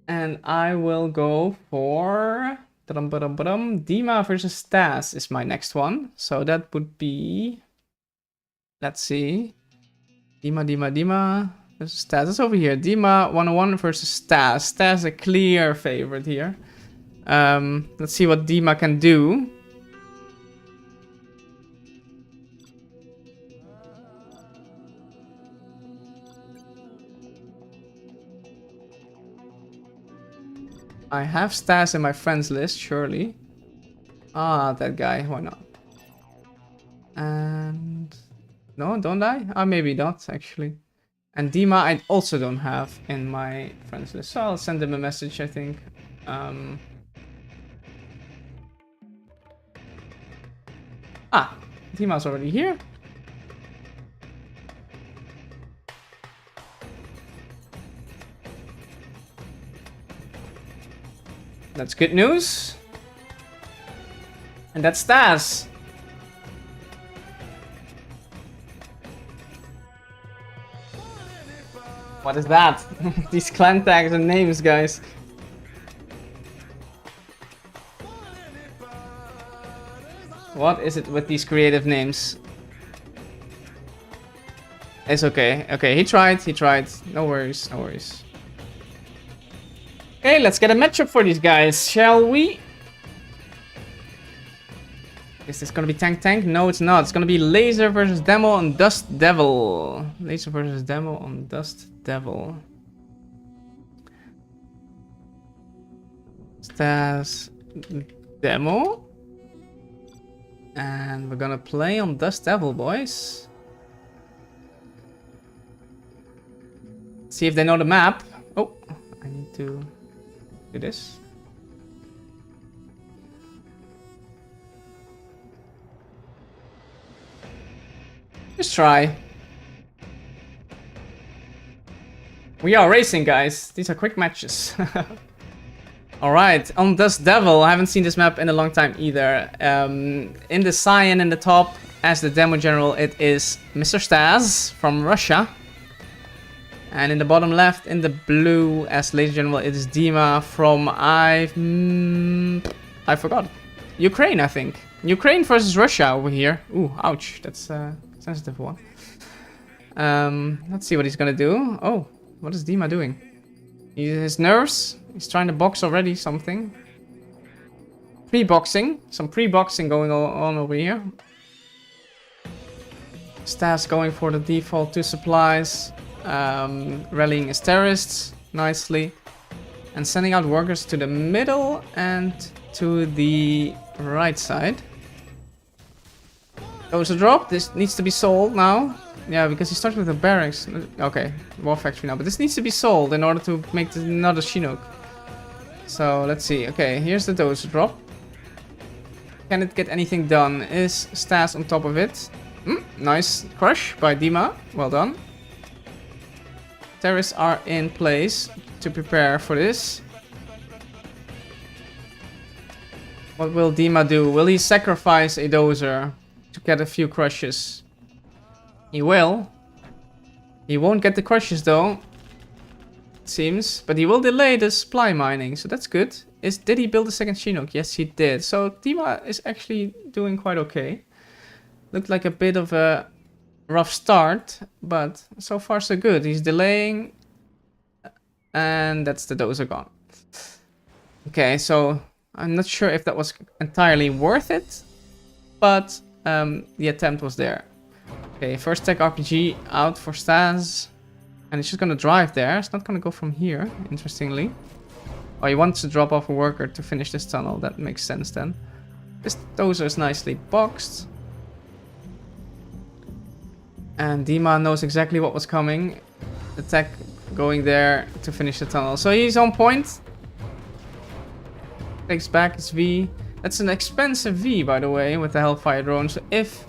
And I will go for Dima versus Stas is my next one. So that would be, let's see. Dima versus Stas. It's over here. Dima 101 versus Stas. Stas a clear favorite here. Let's see what Dima can do. I have Stas in my friends list, surely. Ah, that guy, why not? And... no, don't I? Ah, maybe not, actually. And Dima I also don't have in my friends list, so I'll send him a message, I think. Dima's already here. That's good news. And that's Stas. What is that? These clan tags and names, guys. What is it with these creative names? It's okay. Okay, he tried. No worries, no worries. Okay, let's get a matchup for these guys, shall we? Is this gonna be tank? No, it's not. It's gonna be Laser versus Demo on Dust Devil. Laser versus Demo on Dust Devil. Stas Demo. And we're gonna play on Dust Devil, boys. See if they know the map. Oh, I need to do this. Just try. We are racing, guys. These are quick matches. Alright, on Dust Devil, I haven't seen this map in a long time either. In the cyan in the top, as the demo general, it is Mr. Stas from Russia. And in the bottom left, in the blue, as laser general, it is Dima from, I forgot. Ukraine, I think. Ukraine versus Russia over here. Ooh, ouch. That's a sensitive one. Let's see what he's gonna do. Oh, what is Dima doing? His nerves. He's trying to box already something. Pre-boxing. Some pre-boxing going on over here. Stas going for the default 2 supplies. Rallying his terrorists nicely. And sending out workers to the middle and to the right side. Goes a drop. This needs to be sold now. Yeah, because he started with the barracks. Okay, war factory now. But this needs to be sold in order to make another Chinook. So let's see. Okay, here's the dozer drop. Can it get anything done? Is Stas on top of it? Nice crush by Dima. Well done. Terrorists are in place to prepare for this. What will Dima do? Will he sacrifice a dozer to get a few crushes? He will. He won't get the crushes though, it seems. But he will delay the supply mining, so that's good. Did he build a second Chinook? Yes, he did. So Dima is actually doing quite okay. Looked like a bit of a rough start, but so far so good. He's delaying, and that's the dozer gone. Okay, so I'm not sure if that was entirely worth it, but the attempt was there. Okay, first tech RPG out for Stas. And it's just gonna drive there. It's not gonna go from here, interestingly. Oh, he wants to drop off a worker to finish this tunnel. That makes sense then. This dozer is nicely boxed. And Dima knows exactly what was coming. Attack going there to finish the tunnel. So he's on point. Takes back his V. That's an expensive V, by the way, with the Hellfire drone. So if...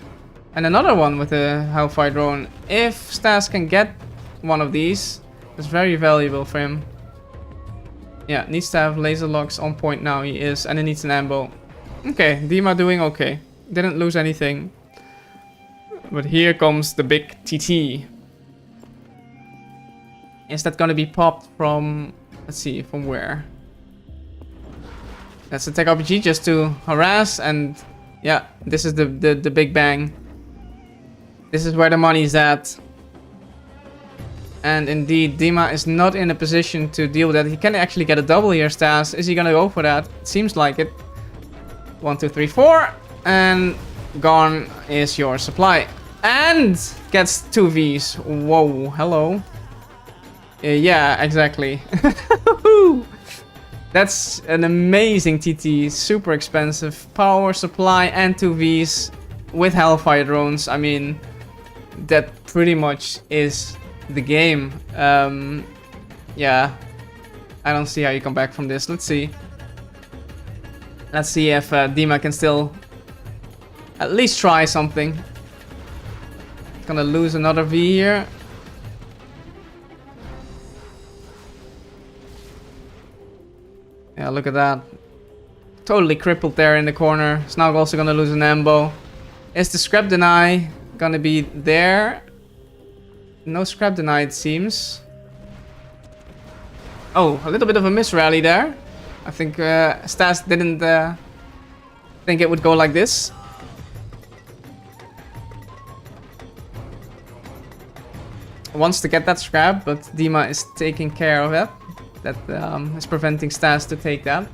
And another one with the Hellfire drone. If Stas can get one of these, it's very valuable for him. Yeah, needs to have laser locks on point now. He is. And he needs an ambo. Okay, Dima doing okay. Didn't lose anything. But here comes the big TT. Is that gonna be popped from... Let's see, from where? That's the tech RPG just to harass, and yeah, this is the big bang. This is where the money's at. And indeed, Dima is not in a position to deal with that. He can actually get a double here, Stas. Is he gonna go for that? Seems like it. 1, 2, 3, 4. And gone is your supply. And gets 2 Vs. Whoa, hello. Yeah, exactly. That's an amazing TT. Super expensive. Power, supply, and 2 Vs with Hellfire drones. I mean, that pretty much is the game. Yeah. I don't see how you come back from this. Let's see. Let's see if Dima can still at least try something. Gonna lose another V here. Yeah, look at that. Totally crippled there in the corner. Is now also gonna lose an ambo. Is the scrap deny gonna be there? No scrap deny, it seems. Oh, a little bit of a miss rally there. I think Stas didn't think it would go like this. Wants to get that scrap, but Dima is taking care of it. That is preventing Stas to take that.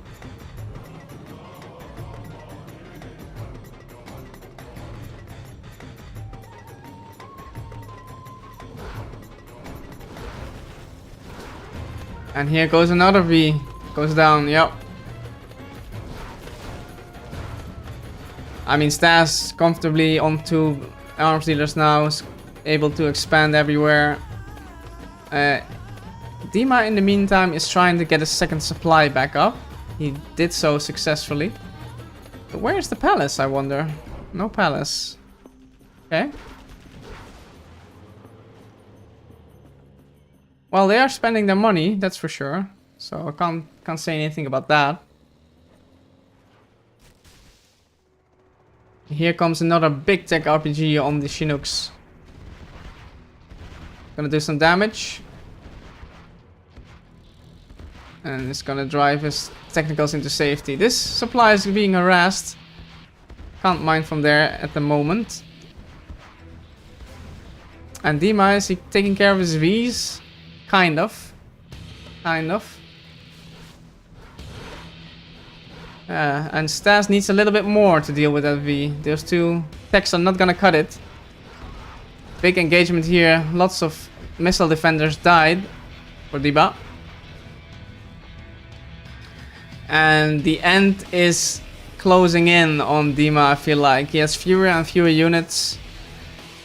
And here goes another V. Goes down, yep. I mean, Stas comfortably onto arms dealers now. Is able to expand everywhere. Dima, in the meantime, is trying to get a second supply back up. He did so successfully. But where's the palace, I wonder? No palace. Okay. Well, they are spending their money, that's for sure. So I can't say anything about that. Here comes another big tech RPG on the Chinooks. Gonna do some damage. And it's gonna drive his technicals into safety. This supply is being harassed. Can't mine from there at the moment. And Dima, is he taking care of his Vs? Kind of. Kind of. And Stas needs a little bit more to deal with that V. Those two techs are not gonna cut it. Big engagement here. Lots of missile defenders died for Dima. And the end is closing in on Dima, I feel like. He has fewer and fewer units.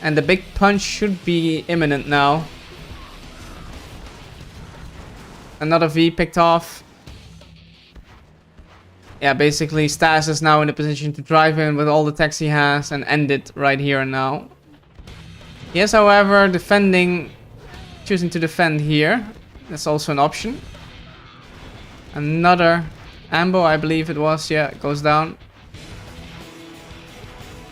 And the big punch should be imminent now. Another V picked off. Yeah, basically Stas is now in a position to drive in with all the techs he has and end it right here and now. He is, however, choosing to defend here. That's also an option. Another ambo, I believe it was. Yeah, it goes down.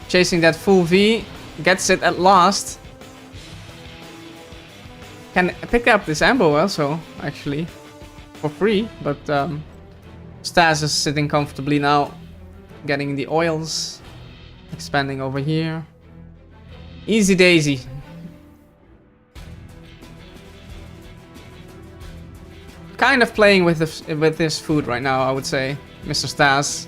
Chasing that full V. Gets it at last. Can pick up this ambo also, actually. For free, but Stas is sitting comfortably now. Getting the oils. Expanding over here. Easy daisy. Kind of playing with this food right now, I would say, Mr. Stas.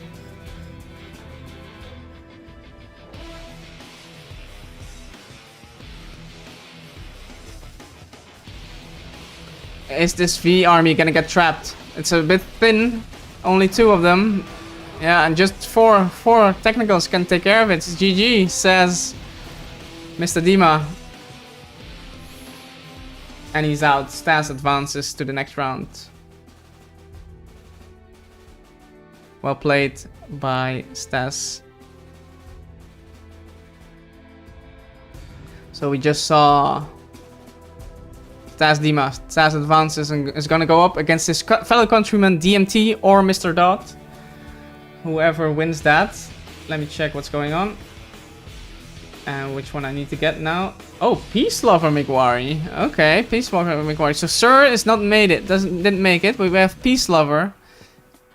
Is this V army gonna get trapped? It's a bit thin. Only 2 of them. Yeah, and just four technicals can take care of it. GG, says Mr. Dima. And he's out. Stas advances to the next round. Well played by Stas. So we just saw Stas Dima. Stas advances and is gonna go up against his fellow countryman DMT or Mr. Dot. Whoever wins that. Let me check what's going on. And which one I need to get now. Oh, Peace Lover McWari. Okay, Peace Lover McWari. So Sir is not made it. Didn't make it. But we have Peace Lover,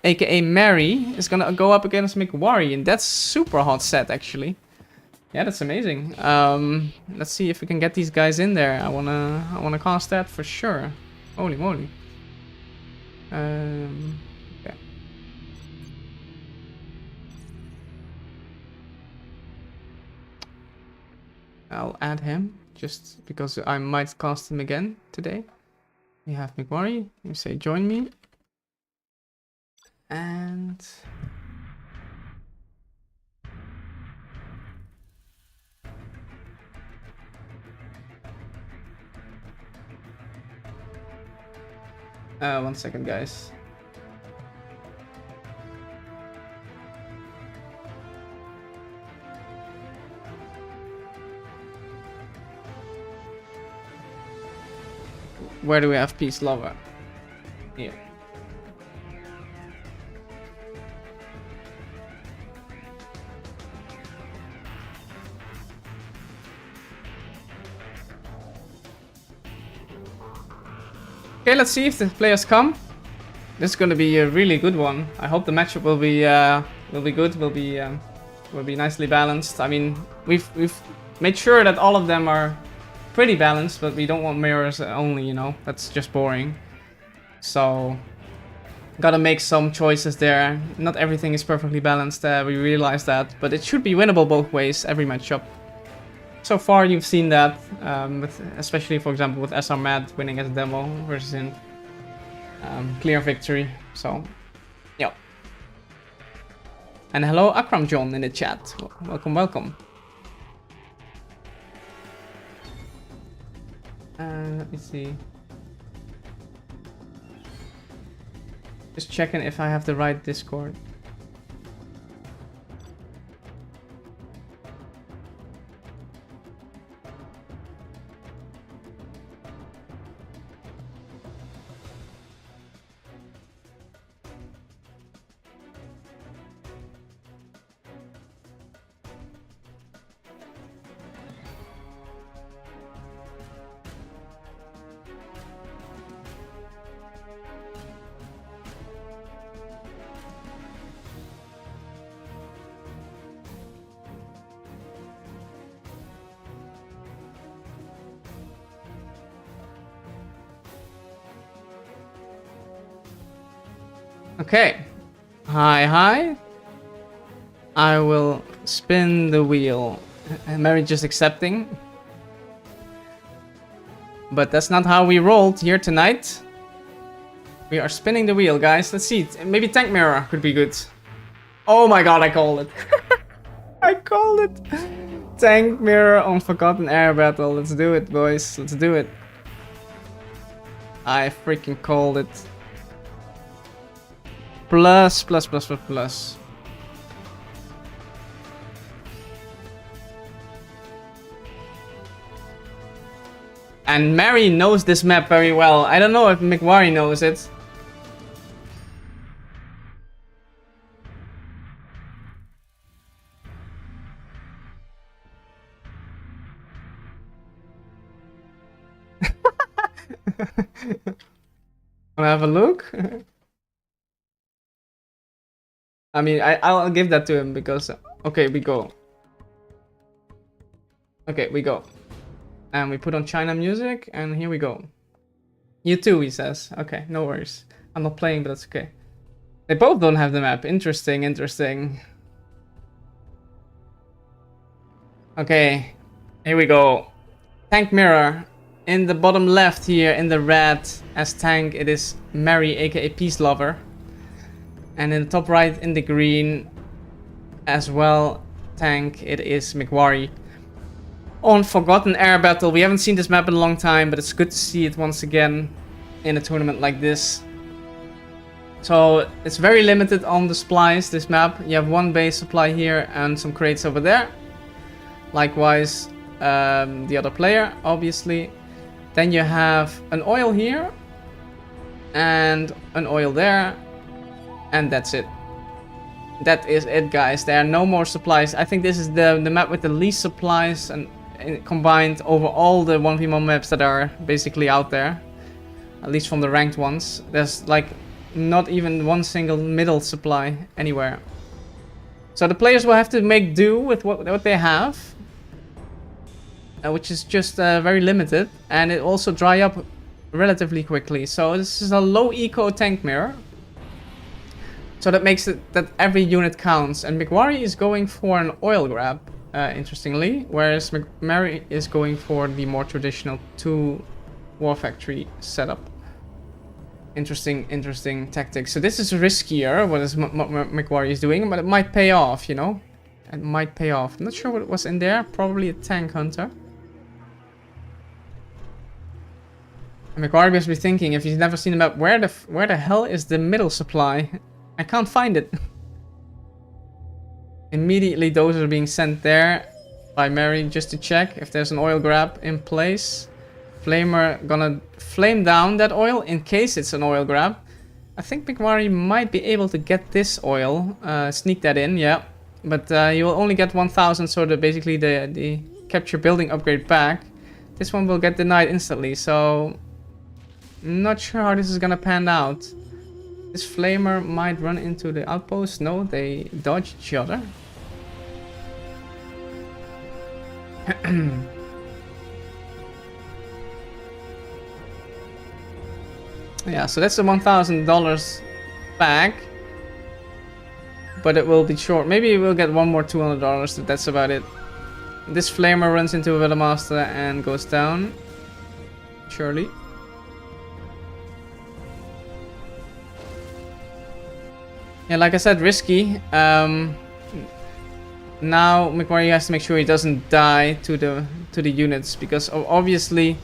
aka Mary, is gonna go up against McWari. And that's super hot set actually. Yeah, that's amazing. Let's see if we can get these guys in there. I wanna cast that for sure. Holy moly. Okay. I'll add him just because I might cast him again today. We have McWari. You say join me. And one second, guys. Where do we have Peace Lover? Here. Okay, let's see if the players come. This is going to be a really good one. I hope the matchup will be good. Will be nicely balanced. I mean, we've made sure that all of them are pretty balanced, but we don't want mirrors only, you know. That's just boring. So gotta make some choices there. Not everything is perfectly balanced. We realize that, but it should be winnable both ways every matchup. So far, you've seen that, especially for example with SR Mad winning as a demo versus in clear victory. So, yeah. And hello, Akram John in the chat. Welcome, welcome. Let me see. Just checking if I have the right Discord. Okay. Hi. I will spin the wheel. Mary just accepting. But that's not how we rolled here tonight. We are spinning the wheel, guys. Let's see. Maybe Tank Mirror could be good. Oh my god, I called it. I called it. Tank Mirror on Forgotten Air Battle. Let's do it, boys. Let's do it. I freaking called it. Plus. And Mary knows this map very well. I don't know if McWari knows it. Wanna have a look? I mean, I'll give that to him because... Okay, we go. Okay, we go. And we put on China music, and here we go. You too, he says. Okay, no worries. I'm not playing, but that's okay. They both don't have the map. Interesting. Okay, here we go. Tank Mirror. In the bottom left here, in the red, as tank, it is Mary, aka Peace Lover. And in the top right, in the green, as well, tank, it is McWarry. On Forgotten Air Battle, we haven't seen this map in a long time, but it's good to see it once again in a tournament like this. So it's very limited on the supplies, this map. You have one base supply here and some crates over there. Likewise, the other player, obviously. Then you have an oil here and an oil there, and that's it. That is it, guys. There are no more supplies. I think this is the map with the least supplies and combined over all the 1v1 maps that are basically out there, at least from the ranked ones. There's like not even one single middle supply anywhere. So the players will have to make do with what they have, which is just very limited, and it also dry up relatively quickly. So this is a low eco tank mirror. So that makes it that every unit counts, and McWarry is going for an oil grab, interestingly, whereas Mary is going for the more traditional 2 war factory setup. Interesting tactics. So this is riskier, what McWarry is doing, but it might pay off, you know? It might pay off. I'm not sure what was in there, probably a tank hunter. And McWarry must be thinking, if he's never seen a map, where the hell is the middle supply? I can't find it. Immediately those are being sent there by Mary just to check if there's an oil grab in place. Flamer gonna flame down that oil in case it's an oil grab. I think McWarry might be able to get this oil, sneak that in, yeah. But you will only get 1000, so basically the capture building upgrade back. This one will get denied instantly, so not sure how this is gonna pan out. This flamer might run into the outpost. No, they dodge each other. Yeah, so that's the $1,000 back. But it will be short. Maybe we'll get one more $200, but that's about it. This flamer runs into a Villamaster and goes down. Surely. Yeah, like I said, risky. Now McWarry has to make sure he doesn't die to the units, because obviously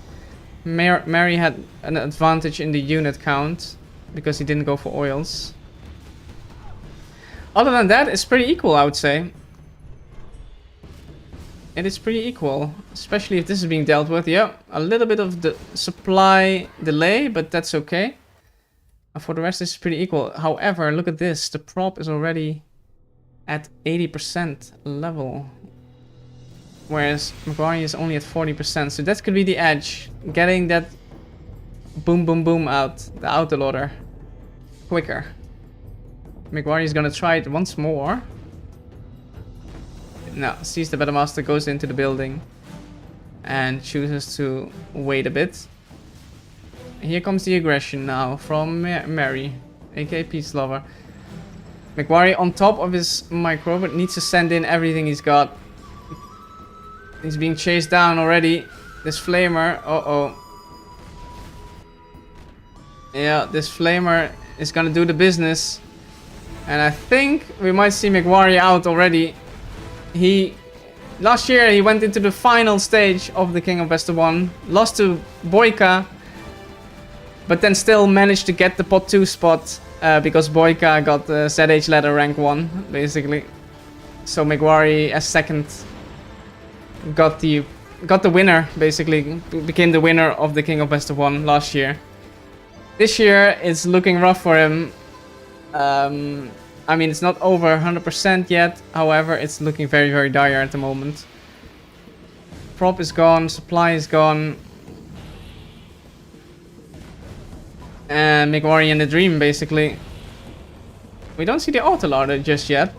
Mary had an advantage in the unit count because he didn't go for oils. Other than that, it's pretty equal, I would say. It is pretty equal, especially if this is being dealt with. Yeah, a little bit of the supply delay, but that's okay. For the rest, this is pretty equal. However, look at this. The prop is already at 80% level, whereas McWarry is only at 40%. So that could be the edge. Getting that boom, boom, boom out, the autoloader, quicker. McWarry is gonna try it once more. No, sees the Battlemaster, goes into the building, and chooses to wait a bit. Here comes the aggression now from Mary, aka Peace Lover. McWarry on top of his micro, but needs to send in everything he's got. He's being chased down already. This flamer, uh-oh. Yeah, this flamer is gonna do the business. And I think we might see McWarry out already. Last year he went into the final stage of the King of BO1, lost to Boyka, but then still managed to get the pot 2 spot because Boyka got the ZH ladder rank 1, basically. So McWarry as second got the winner, basically, became the winner of the King of BO1 last year. This year it's looking rough for him. I mean, it's not over 100% yet, however, it's looking very, very dire at the moment. Prop is gone, supply is gone. And McWarry in the dream, basically. We don't see the autoloader just yet.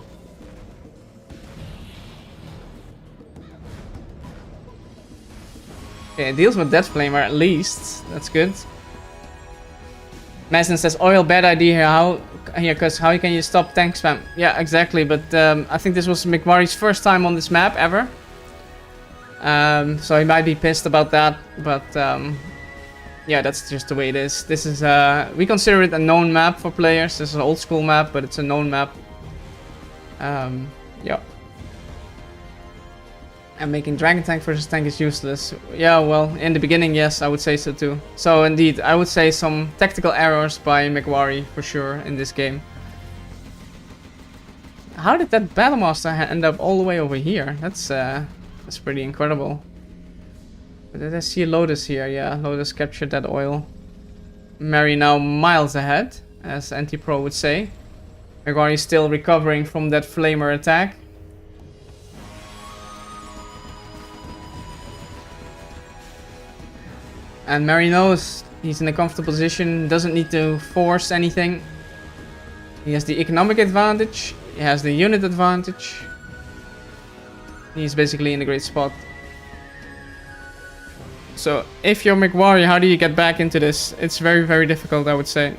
Okay, it deals with that flamer at least. That's good. Mason says, oil, bad idea here, because how can you stop tank spam? Yeah, exactly, but I think this was McWarry's first time on this map ever. So he might be pissed about that, but yeah, that's just the way it is. This is we consider it a known map for players. This is an old school map, but it's a known map. Yeah. And making Dragon Tank versus Tank is useless. Yeah, well, in the beginning, yes, I would say so too. So indeed, I would say some tactical errors by McWarry for sure in this game. How did that Battlemaster end up all the way over here? That's pretty incredible. But did I see Lotus here? Yeah, Lotus captured that oil. Mary now miles ahead, as Anti-Pro would say. McWarry is still recovering from that Flamer attack. And Mary knows he's in a comfortable position, doesn't need to force anything. He has the economic advantage, he has the unit advantage. He's basically in a great spot. So if you're McWarry, how do you get back into this? It's very, very difficult, I would say.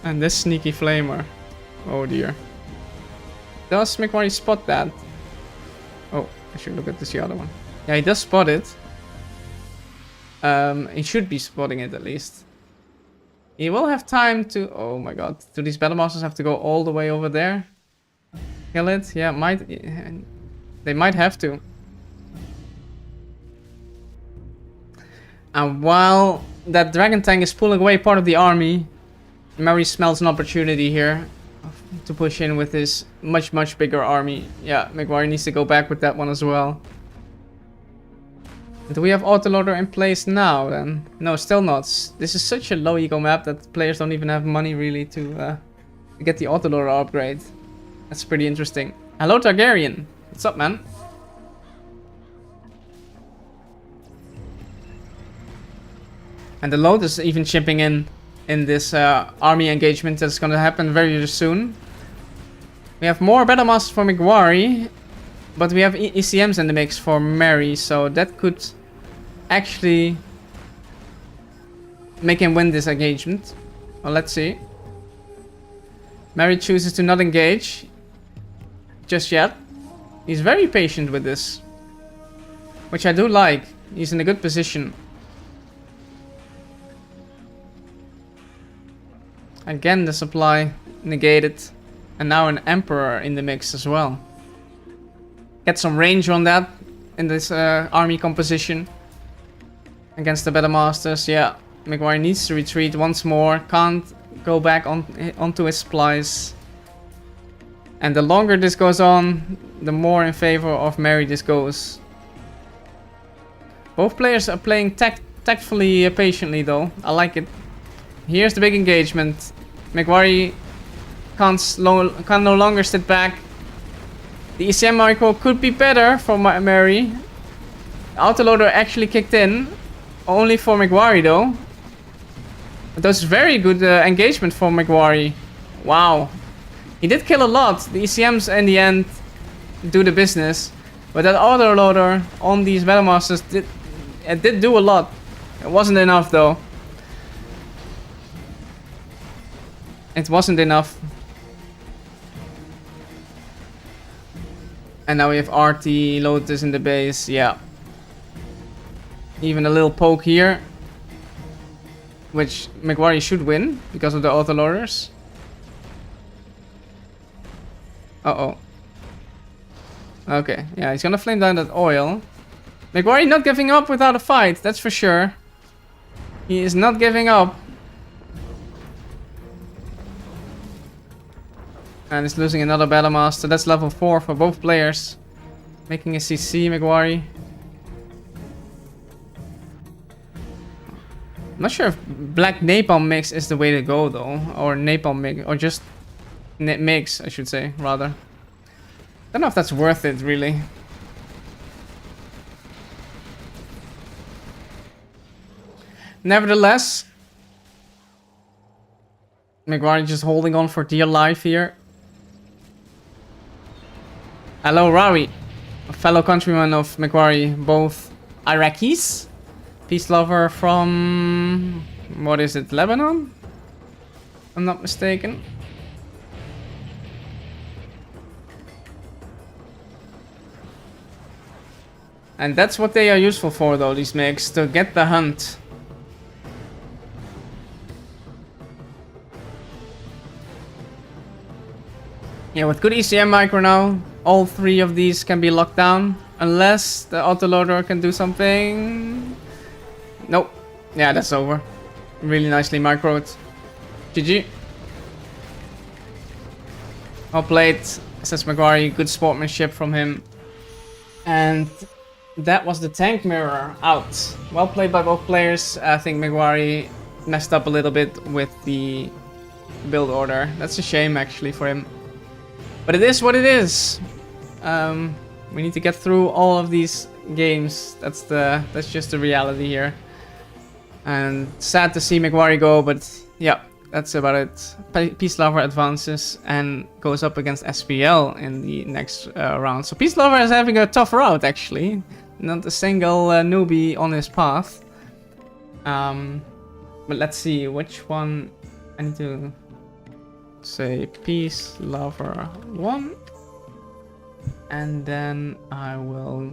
And this sneaky Flamer. Oh dear. Does McWarry spot that? Oh, I should look at this other one. Yeah, he does spot it. He should be spotting it at least. He will have time to... Oh my god. Do these Battlemasters have to go all the way over there? Kill it? Yeah, might... They might have to. And while that Dragon Tank is pulling away part of the army, Mary smells an opportunity here to push in with his much, much bigger army. Yeah, McWarry needs to go back with that one as well. Do we have autoloader in place now then? No, still not. This is such a low ego map that players don't even have money really to get the autoloader upgrade. That's pretty interesting. Hello Targaryen. What's up, man? And the Lotus is even chipping in this army engagement that's gonna happen very soon. We have more Battlemasters for McWarry, but we have ECMs in the mix for Mary, so that could actually make him win this engagement. Well, let's see. Mary chooses to not engage just yet. He's very patient with this, which I do like. He's in a good position. Again, the supply negated. And now an Emperor in the mix as well. Get some range on that in this army composition. Against the Battlemasters. Yeah, McWarry needs to retreat once more. Can't go back onto his supplies. And the longer this goes on, the more in favor of Mary this goes. Both players are playing tactfully, patiently though. I like it. Here's the big engagement. McWarry can't no longer sit back. The ECM micro could be better for Mary. Autoloader actually kicked in. Only for McWarry though. But that's very good engagement for McWarry. Wow. He did kill a lot. The ECMs in the end do the business. But that autoloader on these Battlemasters did do a lot. It wasn't enough though. It wasn't enough. And now we have RT, Lotus in the base, yeah. Even a little poke here. Which McWarry should win, because of the autoloaders. Uh-oh. Okay, yeah, he's gonna flame down that oil. McWarry not giving up without a fight, that's for sure. He is not giving up. And he's losing another Battlemaster. That's level 4 for both players. Making a CC, McWarry. I'm not sure if black napalm mix is the way to go though. Or napalm mix. Or just mix, I should say, rather. Don't know if that's worth it, really. Nevertheless, McWarry just holding on for dear life here. Hello, Rawi, a fellow countryman of McWarry, both Iraqis, peace lover from, what is it, Lebanon? I'm not mistaken. And that's what they are useful for though, these MiGs, to get the hunt. Yeah, with good ECM micro now, all 3 of these can be locked down. Unless the autoloader can do something. Nope. Yeah, that's over. Really nicely microed. GG. Well played, says Maguire. Good sportsmanship from him. And that was the tank mirror out. Well played by both players. I think Maguire messed up a little bit with the build order. That's a shame actually for him. But it is what it is. We need to get through all of these games. That's just the reality here. And sad to see Maguire go, but yeah, that's about it. Peace Lover advances and goes up against SPL in the next round. So Peace Lover is having a tough route actually. Not a single newbie on his path. But let's see which one. I need to say Peace Lover 1. And then I will...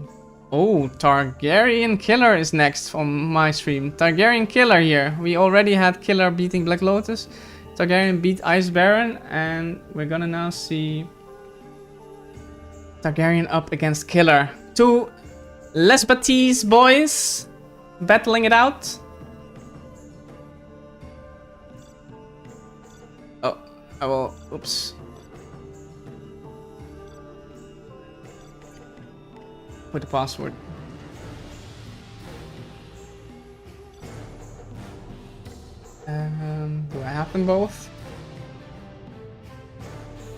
Oh, Targaryen Killer is next on my stream. Targaryen Killer here. We already had Killer beating Black Lotus. Targaryen beat Ice Baron. And we're gonna now see Targaryen up against Killer. 2 Lesbatese boys battling it out. Oh, I will... Oops. Put the password. Do I have them both?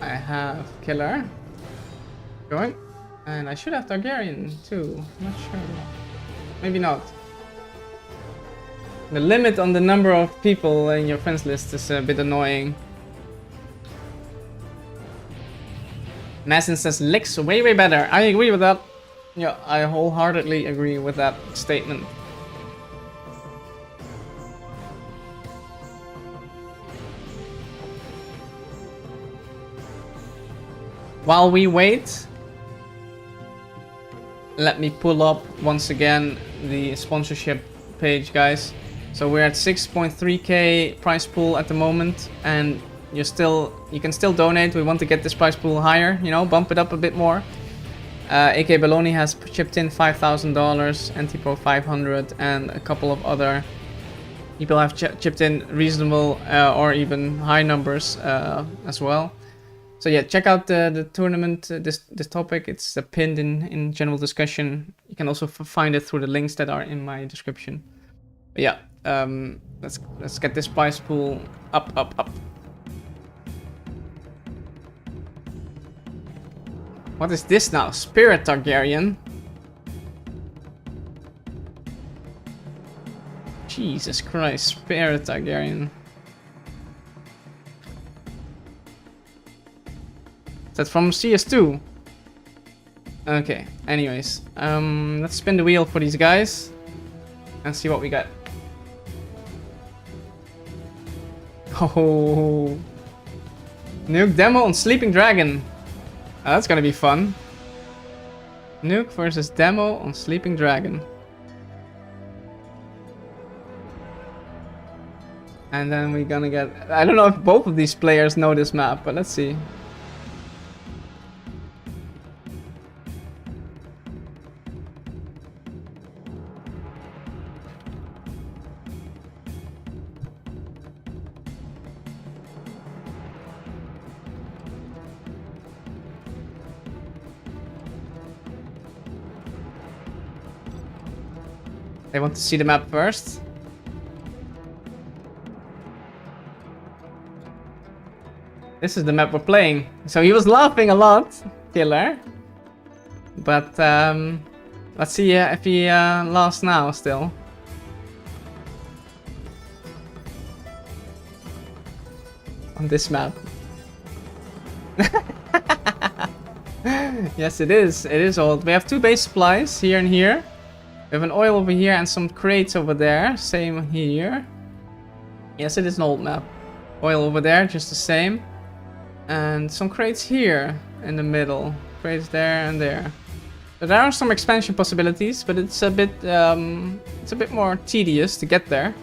I have Killer going, and I should have Targaryen too. Not sure. Maybe not. The limit on the number of people in your friends list is a bit annoying. Masson says licks way better. I agree with that. Yeah, I wholeheartedly agree with that statement. While we wait, let me pull up once again the sponsorship page, guys. So we're at 6.3k prize pool at the moment, and you can still donate. We want to get this prize pool higher, you know, bump it up a bit more. AK Baloney has chipped in $5,000, Antipro 500, and a couple of other people have chipped in reasonable or even high numbers as well. So yeah, check out the tournament, this topic. It's pinned in general discussion. You can also find it through the links that are in my description. But yeah, let's get this prize pool up. What is this now? Spirit Targaryen? Jesus Christ, Spirit Targaryen. Is that from CS2? Okay, anyways. Let's spin the wheel for these guys and see what we got. Oh, Nuke demo on Sleeping Dragon. That's gonna be fun. Nuke versus demo on Sleeping Dragon. And then we're gonna get... I don't know if both of these players know this map, but let's see. They want to see the map first. This is the map we're playing. So he was laughing a lot, Killer. But let's see if he laughs now still. On this map. Yes, it is. It is old. We have 2 base supplies here and here. We have an oil over here and some crates over there. Same here. Yes, it is an old map. Oil over there, just the same. And some crates here in the middle. Crates there and there. There are some expansion possibilities, but it's a bit more tedious to get there.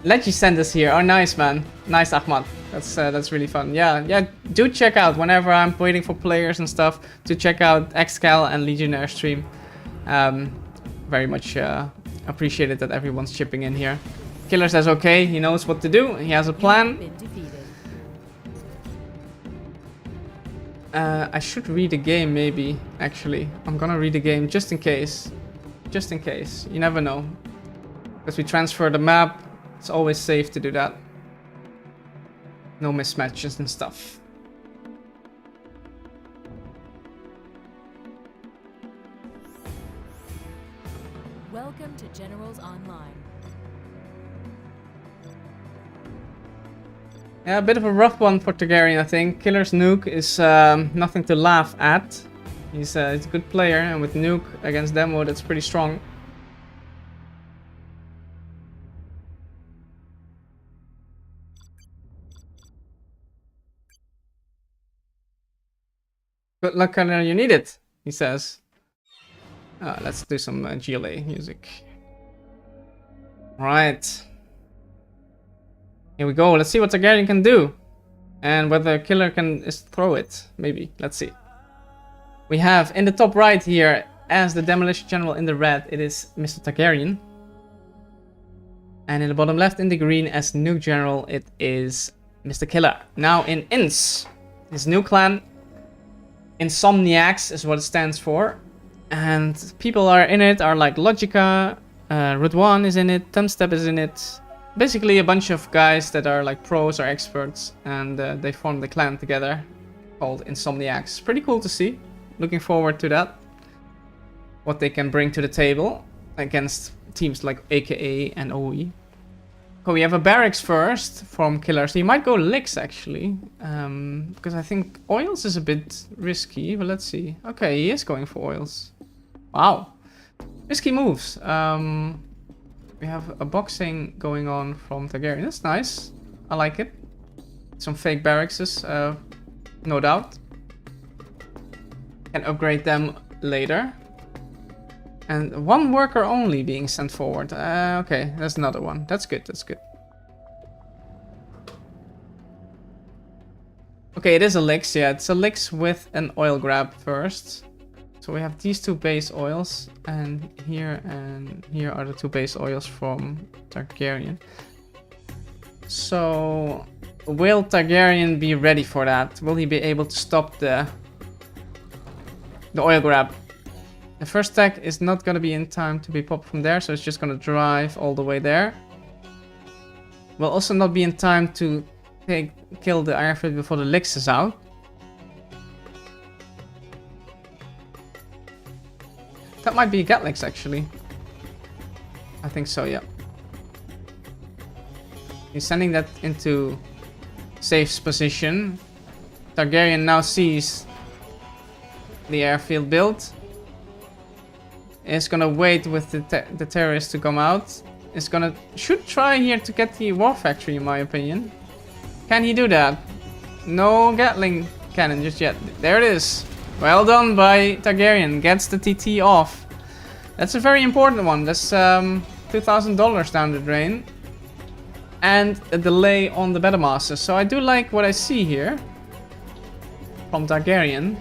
Leggy sent us here. Oh, nice, man. Nice, Ahmad. That's really fun. Yeah. Do check out whenever I'm waiting for players and stuff to check out Xcal and Legionnaire stream. Very much appreciated that everyone's chipping in here. Killer says okay. He knows what to do. He has a plan. Been defeated. I should read the game, maybe. Actually, I'm gonna read the game just in case. Just in case. You never know. Because we transfer the map. It's always safe to do that. No mismatches and stuff. Welcome to Generals Online. Yeah, a bit of a rough one for Targaryen, I think. Killer's nuke is nothing to laugh at. He's a good player, and with nuke against Demo, that's pretty strong. Good luck, Killer, you need it, he says. Let's do some GLA music. Right. Here we go. Let's see what Targaryen can do. And whether Killer can throw it. Maybe. Let's see. We have in the top right here, as the Demolition General in the red, it is Mr. Targaryen. And in the bottom left in the green, as Nuke General, it is Mr. Killer. Now in INS, his new clan, Insomniacs is what it stands for. And people are in it are like Logica, Rudwan is in it, Tumstep is in it. Basically a bunch of guys that are like pros or experts, and they form the clan together called Insomniacs. Pretty cool to see. Looking forward to that. What they can bring to the table against teams like AKA and OE. Okay, we have a barracks first from Killer. So he might go Licks actually. Because I think Oils is a bit risky, but let's see. Okay, he is going for Oils. Wow. Risky moves. We have a boxing going on from Targaryen. That's nice. I like it. Some fake barracks, no doubt. Can upgrade them later. And one worker only being sent forward. Okay, there's another one. That's good, that's good. Okay, it is a Licks, yeah. It's a Licks with an oil grab first. So we have these two base oils, and here are the two base oils from Targaryen. So will Targaryen be ready for that? Will he be able to stop the oil grab? The first tech is not going to be in time to be popped from there, so it's just going to drive all the way there. Will also not be in time to kill the Iron Fleet before the Licks is out. That might be Gatlix actually. I think so, yeah. He's sending that into safe position. Targaryen now sees the airfield built. Is gonna wait with the terrorists to come out. Is should try here to get the war factory, in my opinion. Can he do that? No Gatling cannon just yet. There it is. Well done by Targaryen. Gets the TT off. That's a very important one. That's $2,000 down the drain. And a delay on the Battlemaster. So I do like what I see here from Targaryen.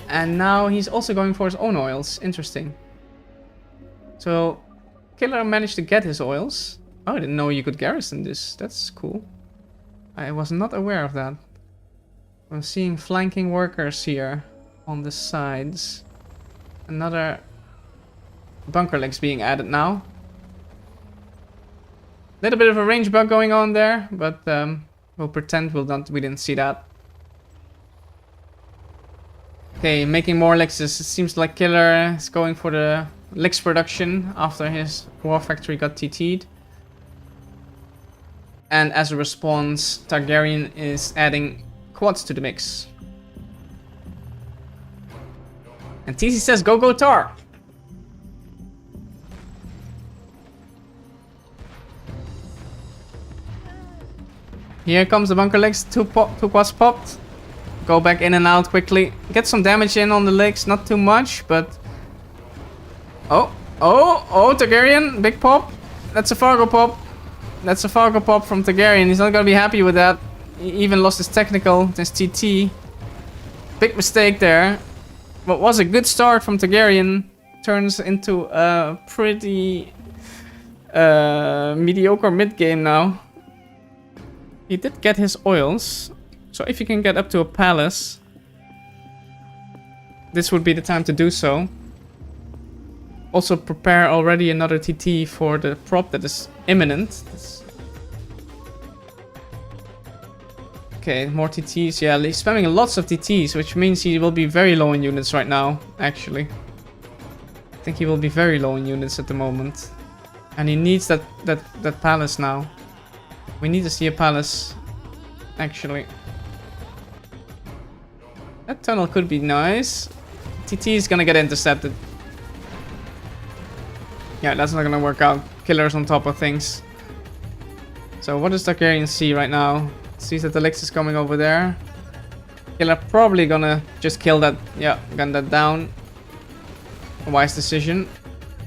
And now he's also going for his own oils. Interesting. So Killer managed to get his oils. Oh, I didn't know you could garrison this. That's cool. I was not aware of that. I'm seeing flanking workers here on the sides. Another bunker legs being added now. Little bit of a range bug going on there, but we'll pretend we didn't see that. Okay, making more Lexes. It seems like Killer is going for the Lex production after his war factory got TT'd. And as a response, Targaryen is adding quads to the mix. And TC says, go, go, Tar! Here comes the bunker legs. Two quads popped. Go back in and out quickly. Get some damage in on the legs. Not too much, but... Oh, Targaryen. Big pop. That's a Fargo pop. That's a Fargo pop from Targaryen. He's not gonna be happy with that. He even lost his technical, his TT. Big mistake there. What was a good start from Targaryen turns into a pretty mediocre mid game now. He did get his oils, so if you can get up to a palace, this would be the time to do so. Also prepare already another TT for the prop that is imminent. Okay, more TTs. Yeah, he's spamming lots of TTs, which means he will be very low in units right now, actually. I think he will be very low in units at the moment. And he needs that palace now. We need to see a palace, actually. That tunnel could be nice. TT is gonna get intercepted. Yeah, that's not gonna work out. Killers on top of things. So what does Targaryen see right now? Sees that the Lix is coming over there. Killer probably gonna just kill that. Yeah, gun that down. A wise decision.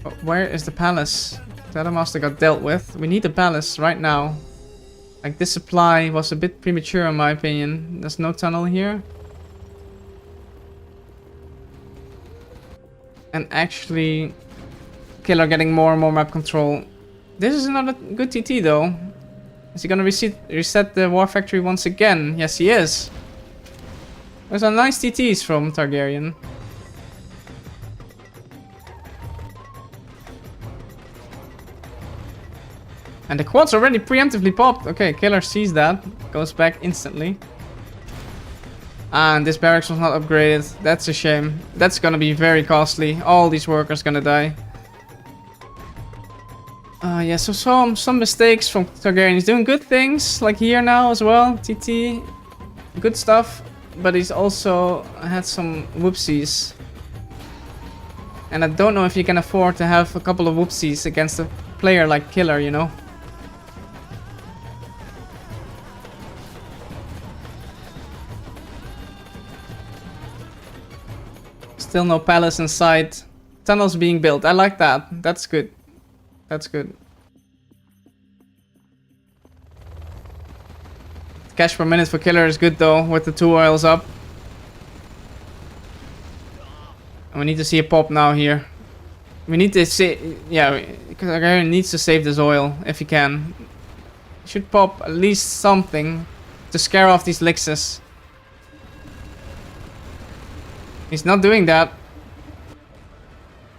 But where is the palace? The other master got dealt with. We need the palace right now. Like, this supply was a bit premature in my opinion. There's no tunnel here. And actually... Killer getting more and more map control. This is not a good TT though. Is he gonna reset the war factory once again? Yes, he is. Those are nice TTs from Targaryen. And the quad's already preemptively popped. Okay, Killer sees that. Goes back instantly. And this barracks was not upgraded. That's a shame. That's gonna be very costly. All these workers gonna die. Yeah, so some mistakes from Targaryen. He's doing good things, like here now as well. TT, good stuff, but he's also had some whoopsies. And I don't know if you can afford to have a couple of whoopsies against a player like Killer, you know? Still no palace in sight. Tunnels being built. I like that. That's good. That's good. Cash per minute for Killer is good though, with the 2 oils up. And we need to see a pop now here. We need to see... Yeah, because Targaryen needs to save this oil, if he can. He should pop at least something to scare off these Lixes. He's not doing that.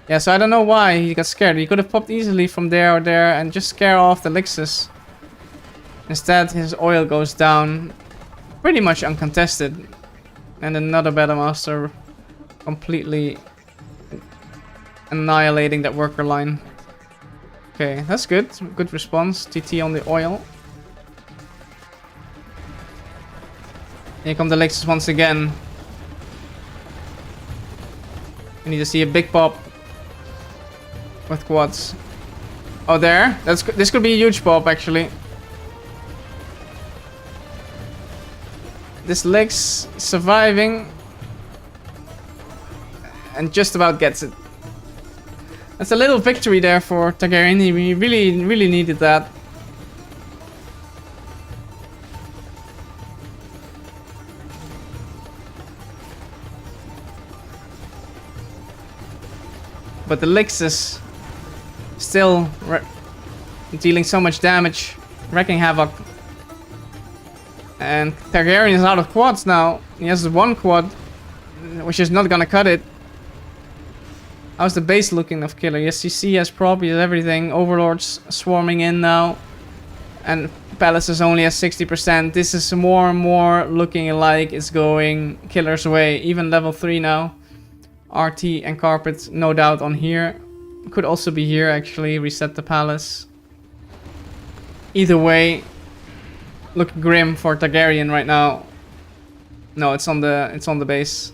Yeah, so I don't know why he got scared. He could have popped easily from there or there and just scare off the Lixes. Instead, his oil goes down pretty much uncontested. And another Battle Master completely annihilating that worker line. Okay, that's good. Good response. TT on the oil. Here come the Lixes once again. We need to see a big pop with quads. Oh, there. This could be a huge pop, actually. This Lix surviving and just about gets it. That's a little victory there for Targaryen. He really needed that. But the Lix is still dealing so much damage, wrecking havoc. And Targaryen is out of quads now. He has 1 quad, which is not gonna cut it. How's the base looking of Killer? Yes, CC has prop, he has everything. Overlords swarming in now. And Palace is only at 60%. This is more and more looking like it's going Killer's way. Even level 3 now. RT and Carpet, no doubt on here. Could also be here, actually. Reset the Palace. Either way, look grim for Targaryen right now. No, it's on the base.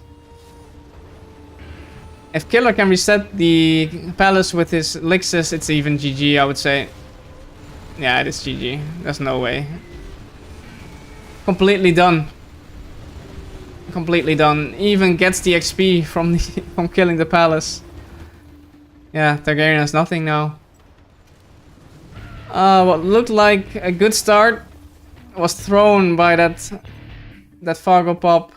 If Killer can reset the palace with his Lixes, it's even GG, I would say. Yeah, it is GG. There's no way. Completely done. Completely done. Even gets the XP from the from killing the palace. Yeah, Targaryen has nothing now. What looked like a good start was thrown by that Fargo pop.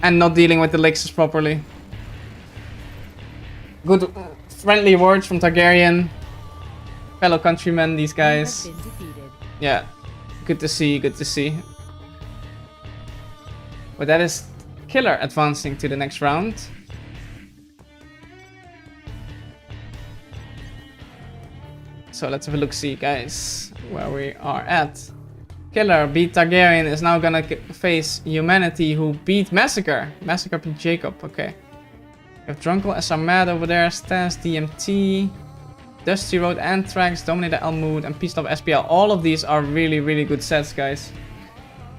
And not dealing with the elixirs properly. Good friendly words from Targaryen. Fellow countrymen, these guys. You have been defeated. Yeah, good to see, good to see. But that is Killer advancing to the next round. So let's have a look-see, guys, where we are at. Killer beat Targaryen, is now gonna face Humanity, who beat Massacre. Massacre beat Jacob, okay. We have Drunkle, SR Mad over there, Stas, DMT, Dusty Road, Anthrax, Dominator Elmood, and Peace Love SPL. All of these are really, really good sets, guys.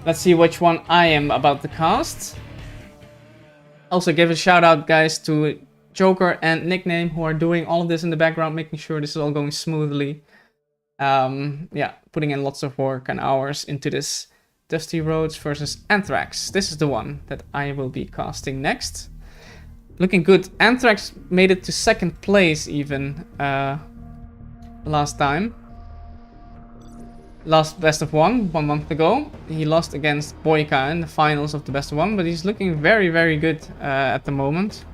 Let's see which one I am about to cast. Also give a shout out, guys, to Joker and Nickname, who are doing all of this in the background, making sure this is all going smoothly. Yeah, putting in lots of work and hours into this. Dusty Roads versus Anthrax. This is the one that I will be casting next. Looking good. Anthrax made it to second place even last time. Last best of 1 month ago. He lost against Boyka in the finals of the best of 1, but he's looking very, very good at the moment.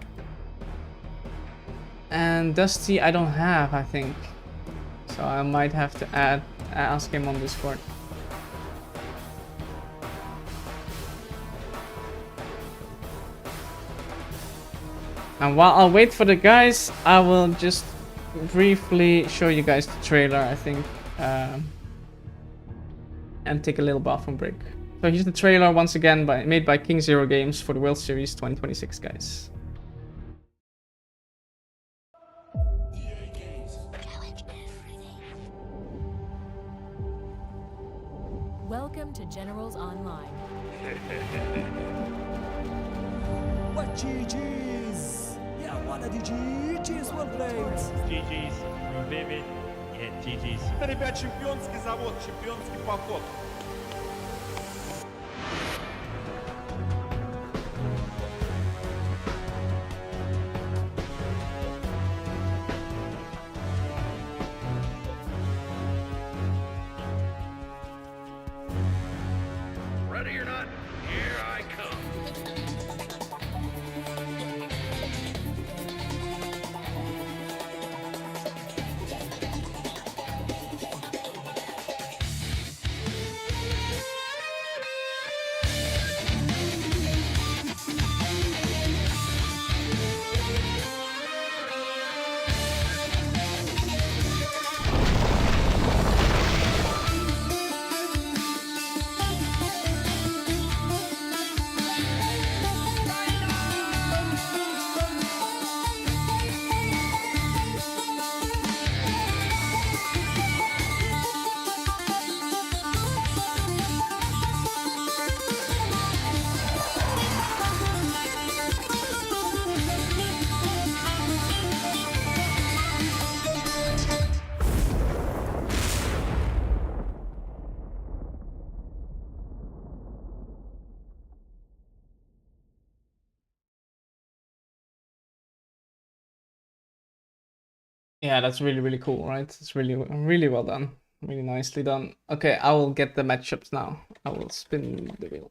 And Dusty I don't have, I think. So I might have to ask him on Discord. And while I'll wait for the guys, I will just briefly show you guys the trailer, I think. And take a little bathroom break. So here's the trailer once again made by King Zero Games for the World Series 2026, guys. Welcome to Generals Online. What GG's? Yeah, what a GG's, well played. GG's from Vivid. Yeah, GG's. Это, ребят, чемпионский завод, чемпионский поход. Ready or not, here I come. Yeah, that's really, really cool, right? It's really, really well done. Really nicely done. Okay, I will get the matchups now. I will spin the wheel.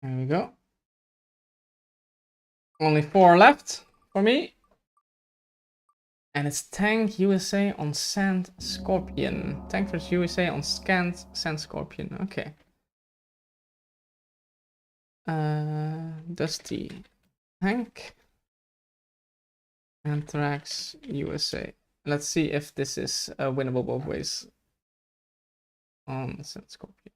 There we go. Only 4 left for me. And it's Tank USA on Sand Scorpion. Tank vs USA on Sand Scorpion. Okay. Dusty. Tank. Anthrax USA. Let's see if this is winnable both ways on Sand Scorpion.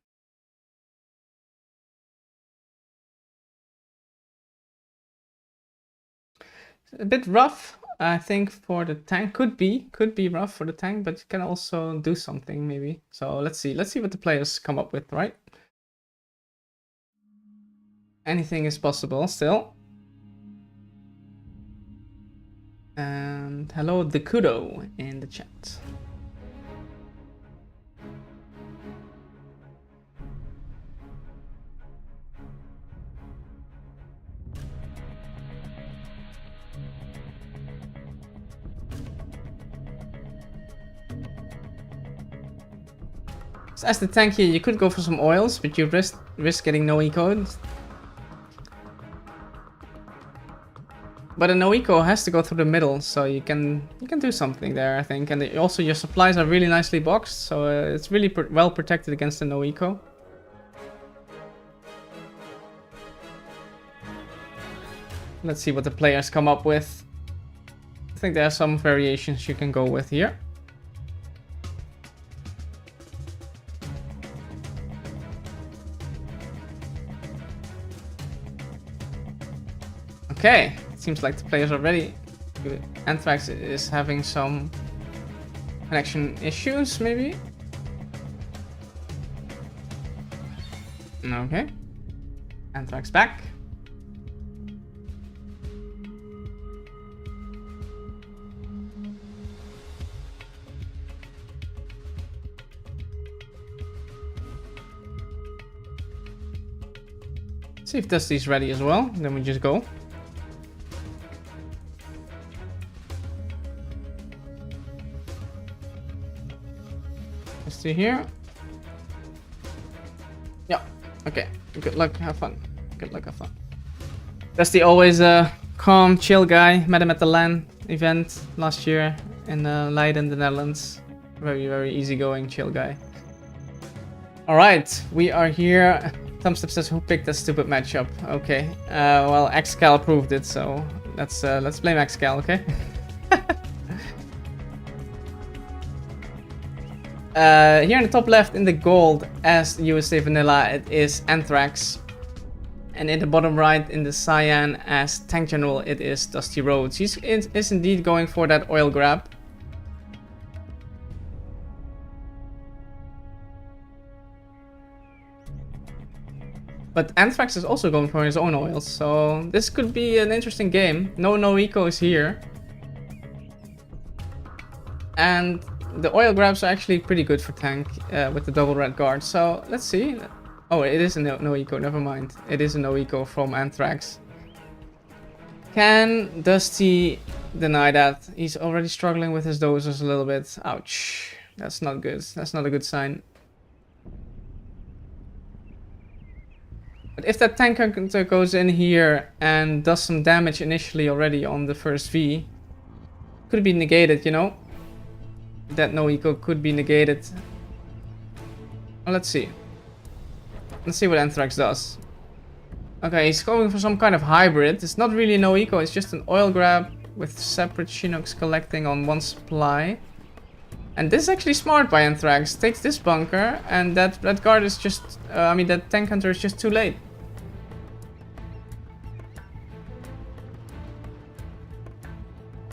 A bit rough, I think, for the tank. Could be rough for the tank, but it can also do something maybe. So let's see what the players come up with, right? Anything is possible still. And hello, Dekudo in the chat. So as the tank here, you could go for some oils, but you risk getting no eco. But a no eco has to go through the middle, so you can do something there, I think. And also your supplies are really nicely boxed, so it's really well protected against the no eco. Let's see what the players come up with. I think there are some variations you can go with here. Okay, it seems like the players are ready. Anthrax is having some connection issues, maybe? Okay. Anthrax back. See if Dusty's ready as well, then we just go. Dusty here. Yeah, okay. Good luck, have fun. Good luck, have fun. Dusty always a calm, chill guy. Met him at the LAN event last year in Leiden, the Netherlands. Very, very easygoing, chill guy. Alright, we are here. Thumbstep says, who picked that stupid matchup? Okay, well, Xcal proved it, so let's blame Xcal, okay? Here in the top left in the gold as USA Vanilla, it is Anthrax. And in the bottom right in the cyan as Tank General, it is Dusty Rhodes. He is indeed going for that oil grab. But Anthrax is also going for his own oils, so this could be an interesting game. No eco is here. And the oil grabs are actually pretty good for tank with the double red guard. So let's see. Oh, it is a no eco, never mind. It is a no eco from Anthrax. Can Dusty deny that? He's already struggling with his doses a little bit. Ouch. That's not good. That's not a good sign. But if that tank hunter goes in here and does some damage initially already on the first V, could be negated, you know? That no eco could be negated. Well, let's see. Let's see what Anthrax does. Okay, he's going for some kind of hybrid. It's not really no eco, it's just an oil grab with separate Chinooks collecting on one supply. And this is actually smart by Anthrax. Takes this bunker, and that red guard is just... that tank hunter is just too late.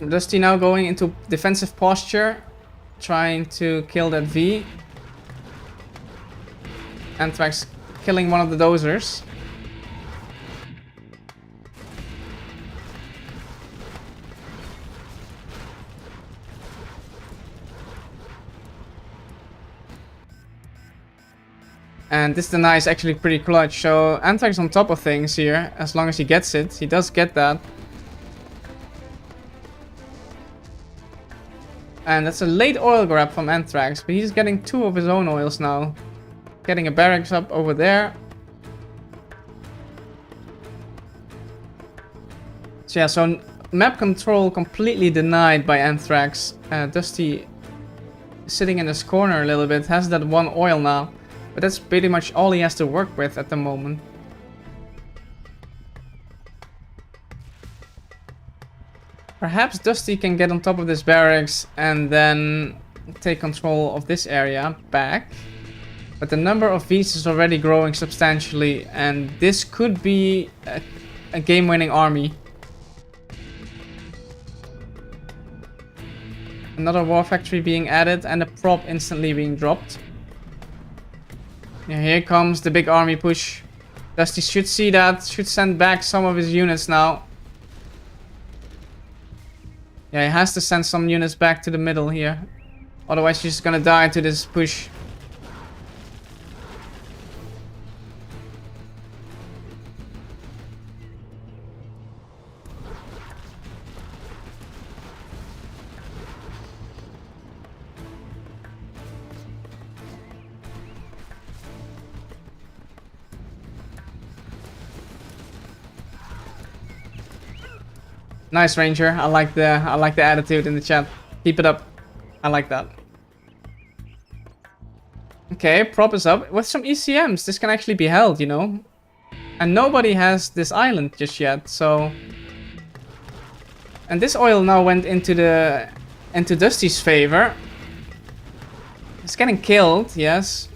Dusty now going into defensive posture, trying to kill that V. Anthrax killing one of the dozers. And this deny is actually pretty clutch, so Anthrax on top of things here, as long as he gets it. He does get that. And that's a late oil grab from Anthrax, but he's getting two of his own oils now. Getting a barracks up over there. So yeah, so map control completely denied by Anthrax. Dusty sitting in his corner a little bit, has that one oil now. But that's pretty much all he has to work with at the moment. Perhaps Dusty can get on top of this barracks and then take control of this area back. But the number of V's is already growing substantially, and this could be a game-winning army. Another war factory being added and a prop instantly being dropped. Yeah, here comes the big army push. Dusty should see that, should send back some of his units now. Yeah, he has to send some units back to the middle here. Otherwise he's just gonna die to this push. Nice, Ranger. I like the attitude in the chat. Keep it up. I like that. Okay, prop is up. With some ECMs, this can actually be held, you know? And nobody has this island just yet, so... And this oil now went into Dusty's favor. It's getting killed, yes.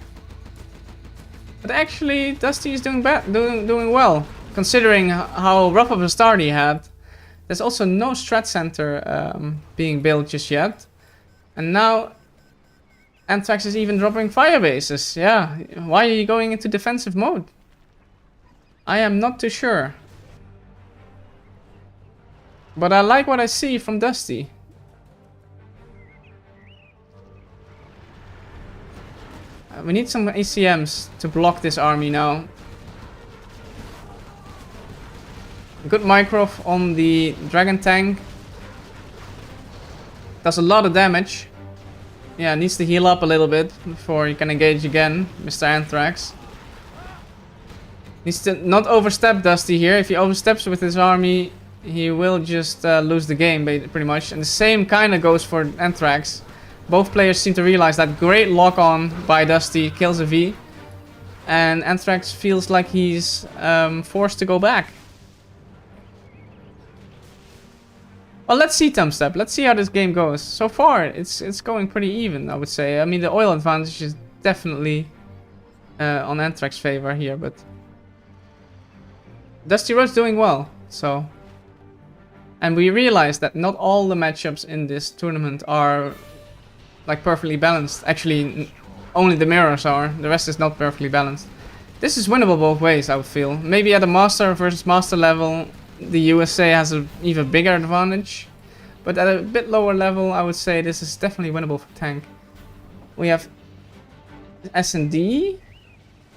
But actually, Dusty is doing well, considering how rough of a start he had. There's also no strat center being built just yet. And now Anthrax is even dropping fire bases. Yeah, why are you going into defensive mode? I am not too sure. But I like what I see from Dusty. We need some ACMs to block this army now. Good micro on the dragon tank. Does a lot of damage. Yeah, needs to heal up a little bit before you can engage again, Mr. Anthrax. Needs to not overstep Dusty here. If he oversteps with his army, he will just lose the game pretty much. And the same kind of goes for Anthrax. Both players seem to realize that great lock-on by Dusty kills a V. And Anthrax feels like he's forced to go back. Well, let's see, Thumbstep. Let's see how this game goes. So far, it's going pretty even, I would say. I mean, the oil advantage is definitely on Anthrax's favor here, but... Dusty Road's doing well, so... And we realize that not all the matchups in this tournament are like perfectly balanced. Actually, only the mirrors are. The rest is not perfectly balanced. This is winnable both ways, I would feel. Maybe at a master versus master level, the USA has an even bigger advantage. But at a bit lower level, I would say this is definitely winnable for tank. We have S&D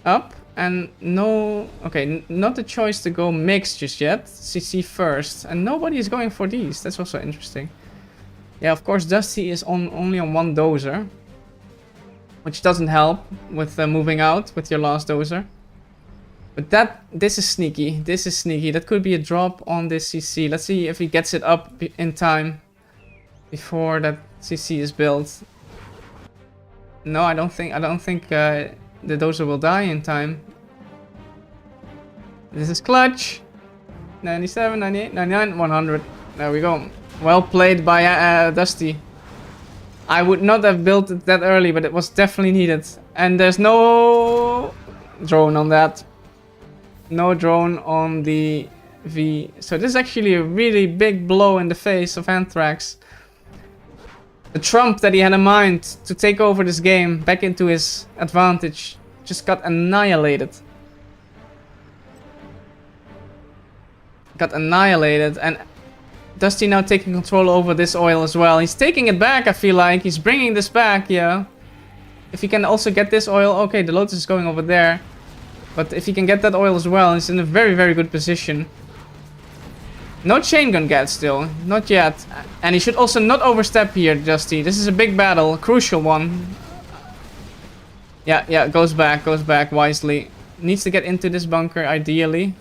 up. And no, okay, not the choice to go mixed just yet. CC first, and nobody is going for these. That's also interesting. Yeah, of course, Dusty is only on one dozer, which doesn't help with moving out with your last dozer. But this is sneaky. This is sneaky. That could be a drop on this CC. Let's see if he gets it up in time before that CC is built. No, I don't think. The dozer will die in time. This is clutch. 97, 98, 99, 100. There we go. Well played by Dusty. I would not have built it that early, but it was definitely needed. And there's no drone on that. No drone on the V. So this is actually a really big blow in the face of Anthrax. The trump that he had in mind to take over this game back into his advantage just got annihilated. And Dusty now taking control over this oil as well. He's taking it back, I feel like. He's bringing this back, yeah. If he can also get this oil, okay, the Lotus is going over there. But if he can get that oil as well, he's in a very, very good position. No chain gun get still, not yet. And he should also not overstep here, Dusty. This is a big battle, a crucial one. Yeah, goes back wisely. Needs to get into this bunker, ideally.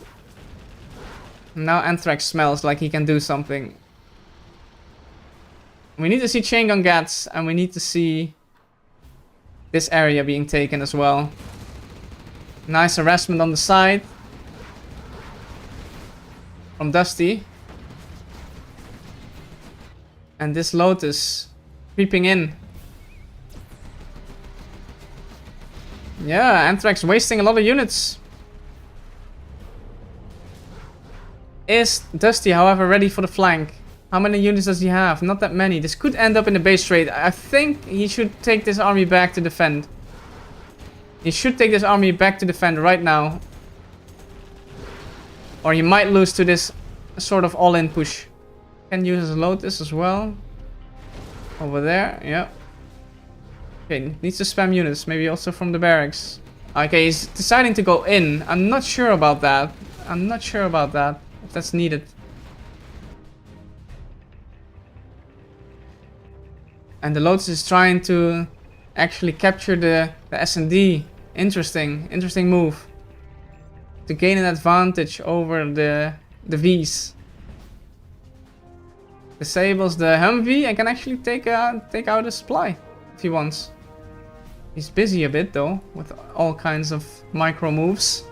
Now Anthrax smells like he can do something. We need to see chain gun gats, and we need to see this area being taken as well. Nice harassment on the side from Dusty. And this Lotus creeping in. Yeah, Anthrax wasting a lot of units. Is Dusty, however, ready for the flank? How many units does he have? Not that many. This could end up in the base trade. I think he should take this army back to defend. He should take this army back to defend right now. Or he might lose to this sort of all-in push. Can use his Lotus as well. Over there, yeah. Okay, needs to spam units. Maybe also from the barracks. Okay, he's deciding to go in. I'm not sure about that. If that's needed. And the Lotus is trying to actually capture the S&D. Interesting move. To gain an advantage over the Vs. disables the Humvee and can actually take out a supply if he wants. He's busy a bit though, with all kinds of micro moves.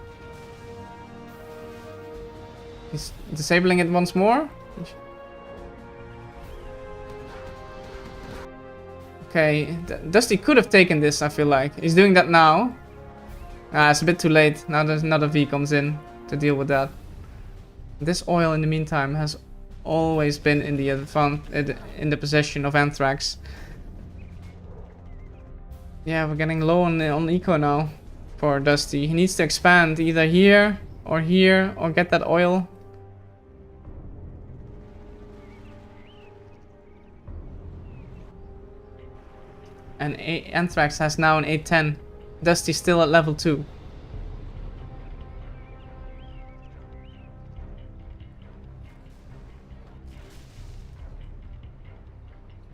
He's disabling it once more. Okay, Dusty could have taken this, I feel like. He's doing that now. It's a bit too late. Now there's another V comes in to deal with that. This oil in the meantime has always been in the possession of Anthrax. Yeah, we're getting low on eco now for Dusty. He needs to expand either here or get that oil. And Anthrax has now an 810. Dusty's still at level 2.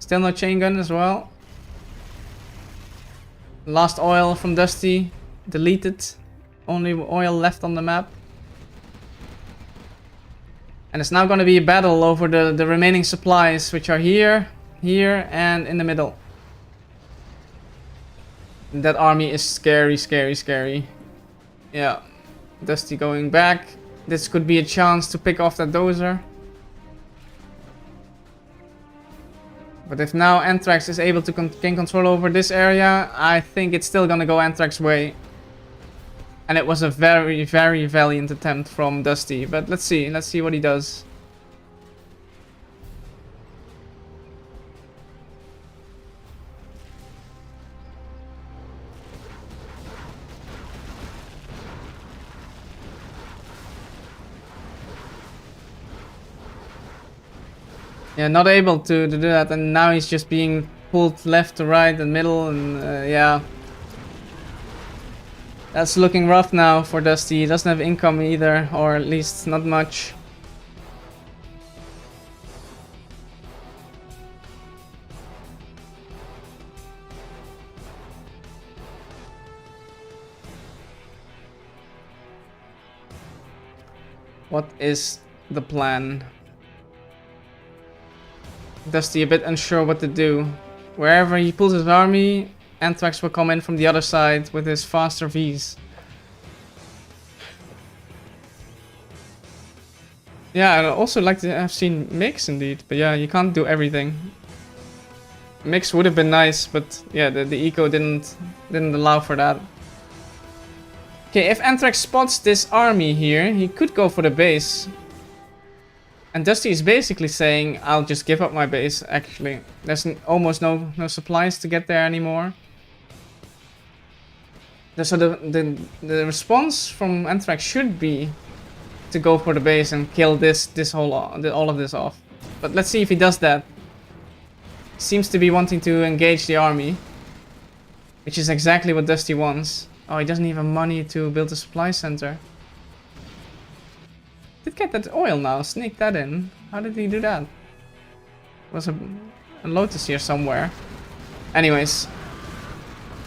Still no chain gun as well. Last oil from Dusty. Deleted. Only oil left on the map. And it's now going to be a battle over the remaining supplies, which are here, and in the middle. That army is scary, scary, scary. Yeah. Dusty going back. This could be a chance to pick off that dozer. But if now Anthrax is able to gain control over this area, I think it's still gonna go Anthrax's way. And it was a very, very valiant attempt from Dusty. But let's see what he does. Yeah, not able to do that, and now he's just being pulled left to right and middle, and yeah. That's looking rough now for Dusty. He doesn't have income either, or at least not much. What is the plan? Dusty a bit unsure what to do. Wherever he pulls his army, Anthrax will come in from the other side with his faster Vs. Yeah, I'd also like to have seen Mix indeed, but yeah, you can't do everything. Mix would have been nice, but yeah, the eco didn't allow for that. Okay, if Anthrax spots this army here, he could go for the base. And Dusty is basically saying, I'll just give up my base, actually. There's almost no supplies to get there anymore. So the response from Anthrax should be to go for the base and kill all of this off. But let's see if he does that. Seems to be wanting to engage the army, which is exactly what Dusty wants. Oh, he doesn't even have money to build a supply center. Did get that oil now, sneak that in. How did he do that? Was a Lotus here somewhere. Anyways.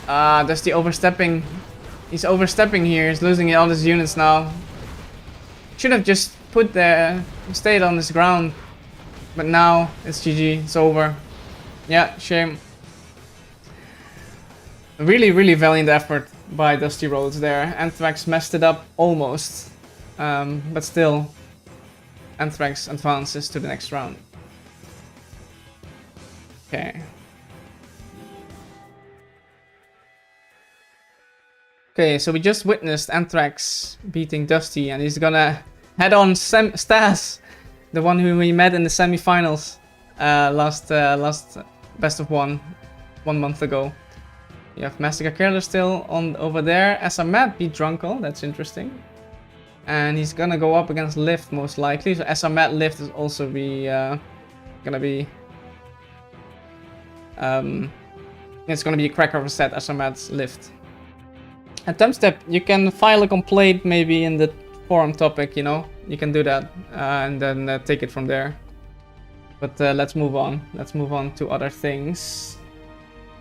Dusty overstepping. He's overstepping here, he's losing all his units now. Should have just stayed on this ground. But now it's GG, it's over. Yeah, shame. Really, really valiant effort by Dusty Rhodes there. Anthrax messed it up almost. But still, Anthrax advances to the next round. Okay. Okay, so we just witnessed Anthrax beating Dusty, and he's gonna head on Stas, the one who we met in the semifinals last best of 1 month ago. You have Massacre Killer still on over there. Matt beat Drunkle, that's interesting. And he's gonna go up against Lift most likely. So Matt Lift is also gonna be it's gonna be a cracker of a set. Matt's Lift. At Thumbstep, you can file a complaint maybe in the forum topic, you know, you can do that and then take it from there. But let's move on. Let's move on to other things.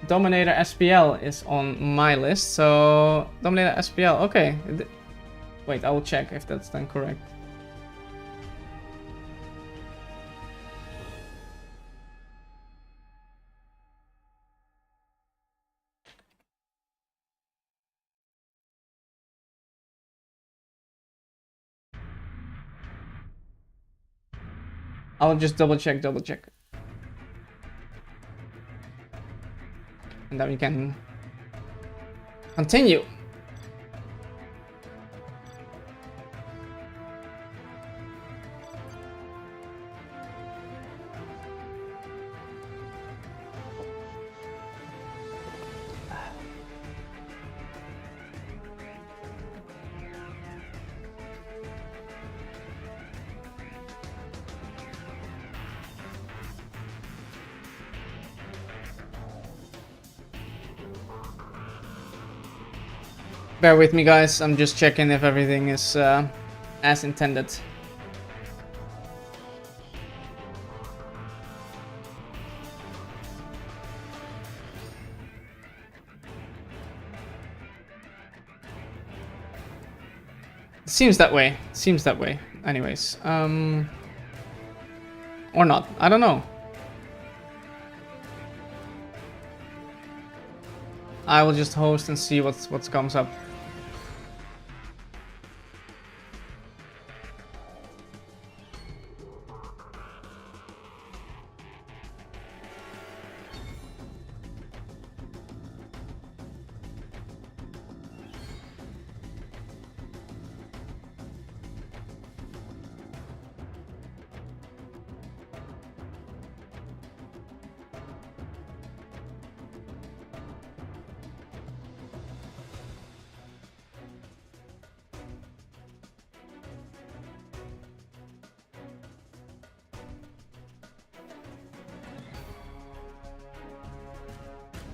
Dominator SPL is on my list. So Dominator SPL, okay. Wait, I will check if that's then correct. I'll just double check. And then we can continue. Bear with me, guys. I'm just checking if everything is as intended. Seems that way. Anyways, or not. I don't know. I will just host and see what comes up.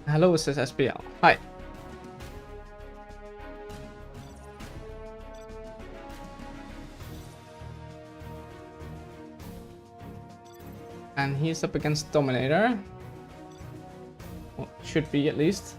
Hello, it says SPL. Hi. And he's up against Dominator. Well, should be at least.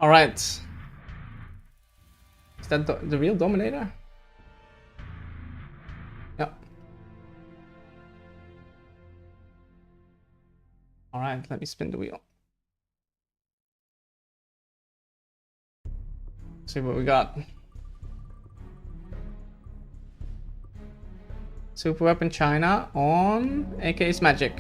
All right. Is that the real Dominator? Yeah. All right, let me spin the wheel. See what we got. Super Weapon China on AK's Magic.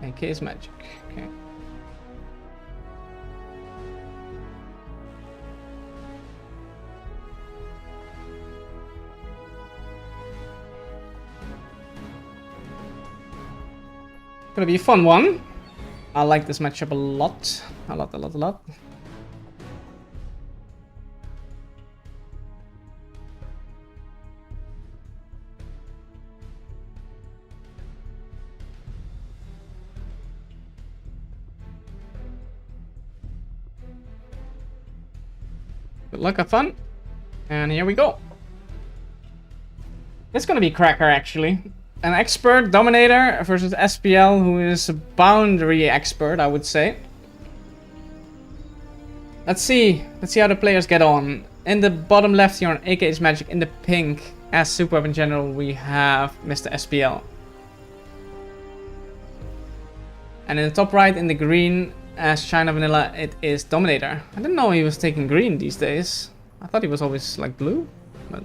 AK's Magic. Okay. Gonna be a fun one. I like this matchup a lot. A lot. Good luck, have fun. And here we go. It's gonna be cracker, actually. An expert Dominator versus SPL, who is a boundary expert, I would say. Let's see how the players get on. In the bottom left here on AK's Magic, in the pink, as Super Weapon General, we have Mr. SPL. And in the top right, in the green, as China Vanilla, it is Dominator. I didn't know he was taking green these days. I thought he was always like blue, but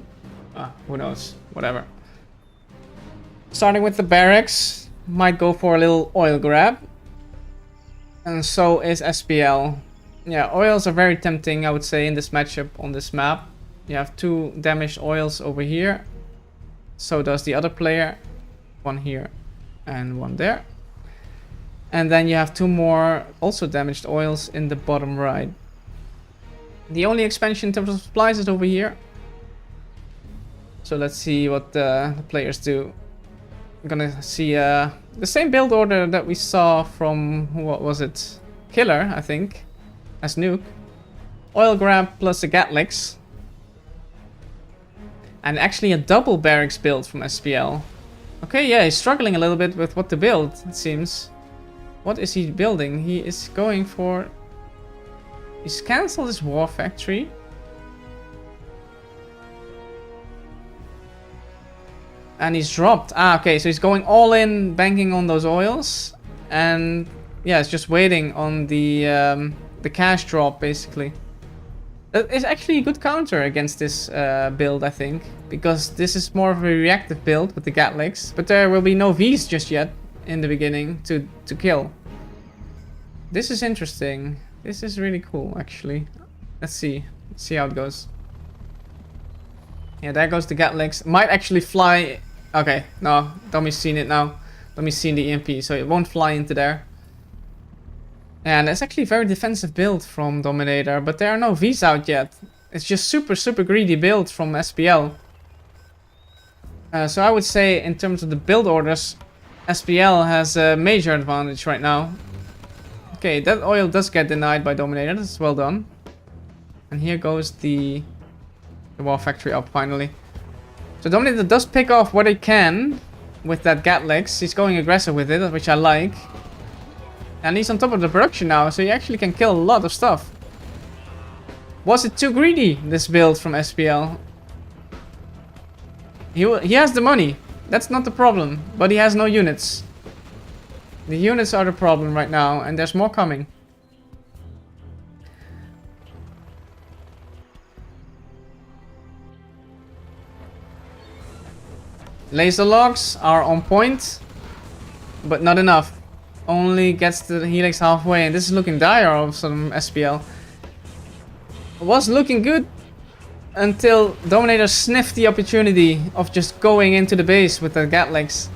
who knows, whatever. Starting with the barracks, might go for a little oil grab. And so is SPL. Yeah, oils are very tempting, I would say, in this matchup on this map. You have 2 damaged oils over here. So does the other player. One here And one there. And then you have 2 more also damaged oils in the bottom right. The only expansion in terms of supplies is over here. So let's see what the players do. I'm gonna see the same build order that we saw from, what was it? Killer, I think, as nuke. Oil grab plus a Gatlix. And actually a double barracks build from SPL. Okay, yeah, he's struggling a little bit with what to build, it seems. What is he building? He is going for... He's cancelled his war factory. And he's dropped. Ah, okay, so he's going all in, banking on those oils. And yeah, it's just waiting on the cash drop, basically. It's actually a good counter against this build, I think. Because this is more of a reactive build with the Gatlix. But there will be no Vs just yet in the beginning to kill. This is interesting. This is really cool, actually. Let's see. Let's see how it goes. Yeah, there goes the Gatlix. Might actually fly... Okay, no. Dommy's seen it now. Dommy's seen the EMP, so it won't fly into there. And it's actually a very defensive build from Dominator, but there are no Vs out yet. It's just super greedy build from SPL. So I would say in terms of the build orders, SPL has a major advantage right now. Okay, that oil does get denied by Dominator. That's well done. And here goes the wall factory up finally. So Dominator does pick off what he can with that Gatlix. He's going aggressive with it, which I like. And he's on top of the production now, so he actually can kill a lot of stuff. Was it too greedy, this build from SPL? He has the money. That's not the problem. But he has no units. The units are the problem right now, and there's more coming. Laser logs are on point, but not enough. Only gets the helix halfway, and this is looking dire of some SPL. It was looking good until Dominator sniffed the opportunity of just going into the base with the Gatlix.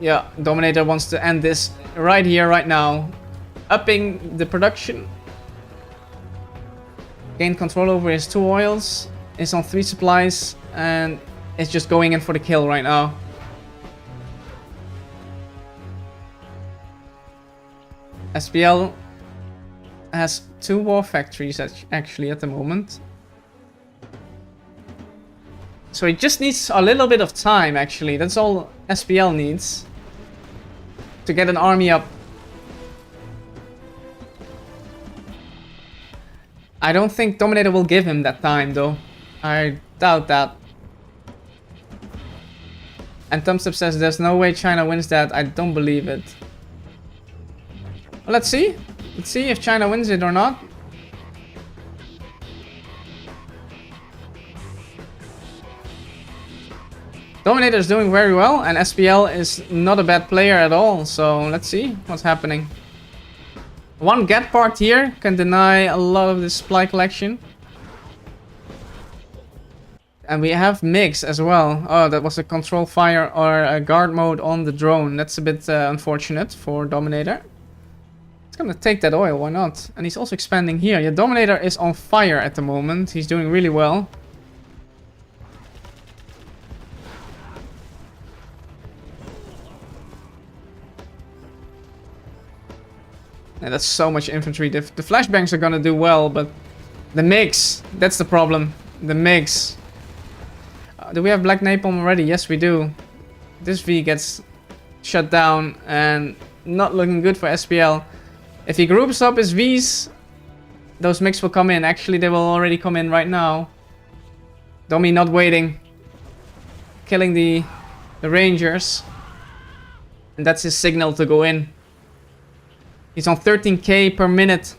Yeah, Dominator wants to end this right here, right now. Upping the production. Gain control over his 2 oils. Is on 3 supplies, and is just going in for the kill right now. SPL has 2 war factories actually at the moment. So it just needs a little bit of time actually. That's all SPL needs to get an army up. I don't think Dominator will give him that time though. I doubt that. And Thumbstep says there's no way China wins that. I don't believe it. Well, let's see. Let's see if China wins it or not. Dominator is doing very well, and SPL is not a bad player at all. So let's see what's happening. One get part here can deny a lot of the supply collection. And we have MiGs as well. Oh, that was a control fire or a guard mode on the drone. That's a bit unfortunate for Dominator. It's gonna take that oil, why not? And he's also expanding here. Yeah, Dominator is on fire at the moment. He's doing really well. And that's so much infantry. The flashbangs are gonna do well, but the MiGs, that's the problem. The MiGs. Do we have Black Napalm already? Yes, we do. This V gets shut down and not looking good for SPL. If he groups up his Vs, those MiGs will come in. Actually, they will already come in right now. Domi not waiting. Killing the Rangers. And that's his signal to go in. He's on 13k per minute.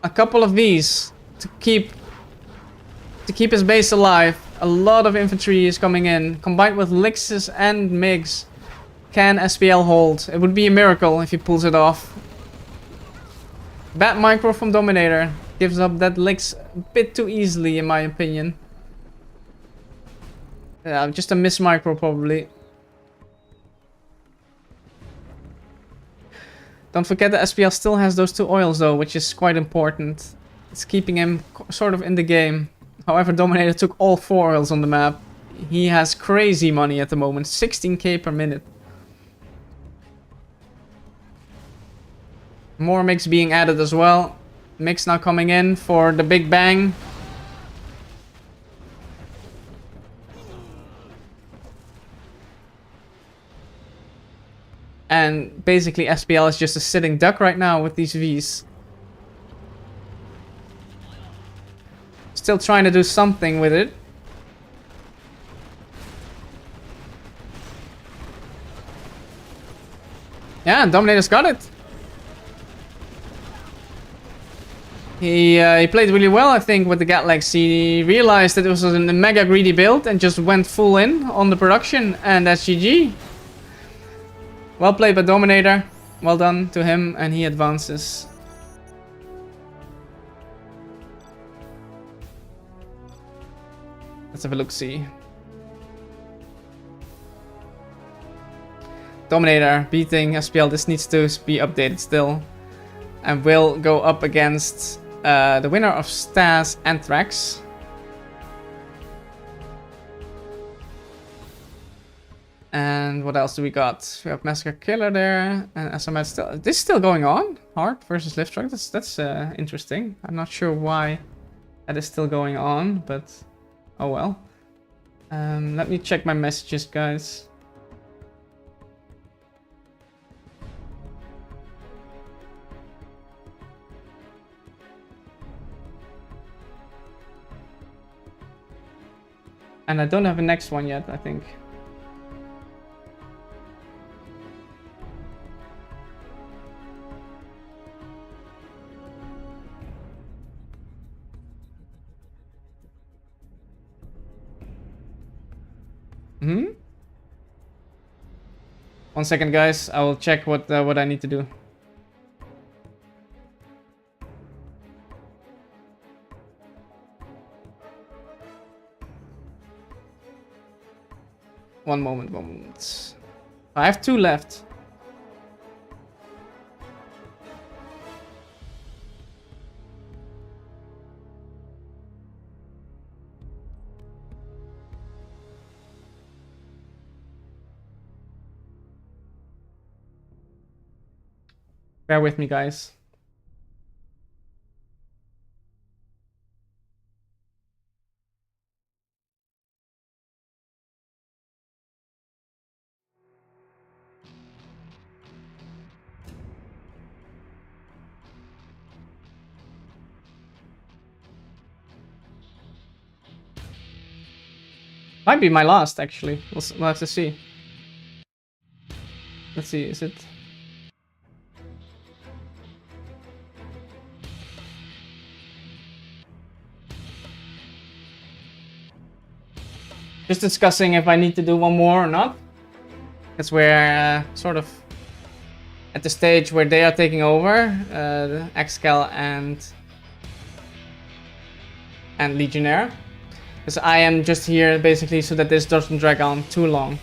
A couple of Vs to keep his base alive. A lot of infantry is coming in. Combined with Lixus and MiGs. Can SPL hold? It would be a miracle if he pulls it off. Bad micro from Dominator. gives up that licks a bit too easily, in my opinion. Just a miss micro, probably. Don't forget that SPL still has those 2 oils, though, which is quite important. It's keeping him sort of in the game. However, Dominator took all 4 oils on the map. He has crazy money at the moment, 16k per minute. More mix being added as well. Mix now coming in for the big bang. And basically SPL is just a sitting duck right now with these Vs. Still trying to do something with it. Yeah, and Dominator's got it. He played really well, I think, with the Gatlegs. He realized that it was a mega greedy build and just went full in on the production, and that's GG. Well played by Dominator. Well done to him, and he advances. Let's have a look-see. Dominator beating SPL. This needs to be updated still. And will go up against the winner of Stas Anthrax. And what else do we got? We have Massacre Killer there, and SMS still. This is still going on. Hard versus Lift Truck. That's interesting. I'm not sure why that is still going on, but oh well. Let me check my messages, guys. And I don't have a next one yet, I think. Hmm? 1 second, guys. I will check what I need to do. One moment. I have 2 left. Bear with me, guys. Might be my last, actually. We'll have to see. Let's see, is it... Just discussing if I need to do one more or not. Because we're sort of at the stage where they are taking over, Excal and Legionnaire. Because I am just here basically so that this doesn't drag on too long.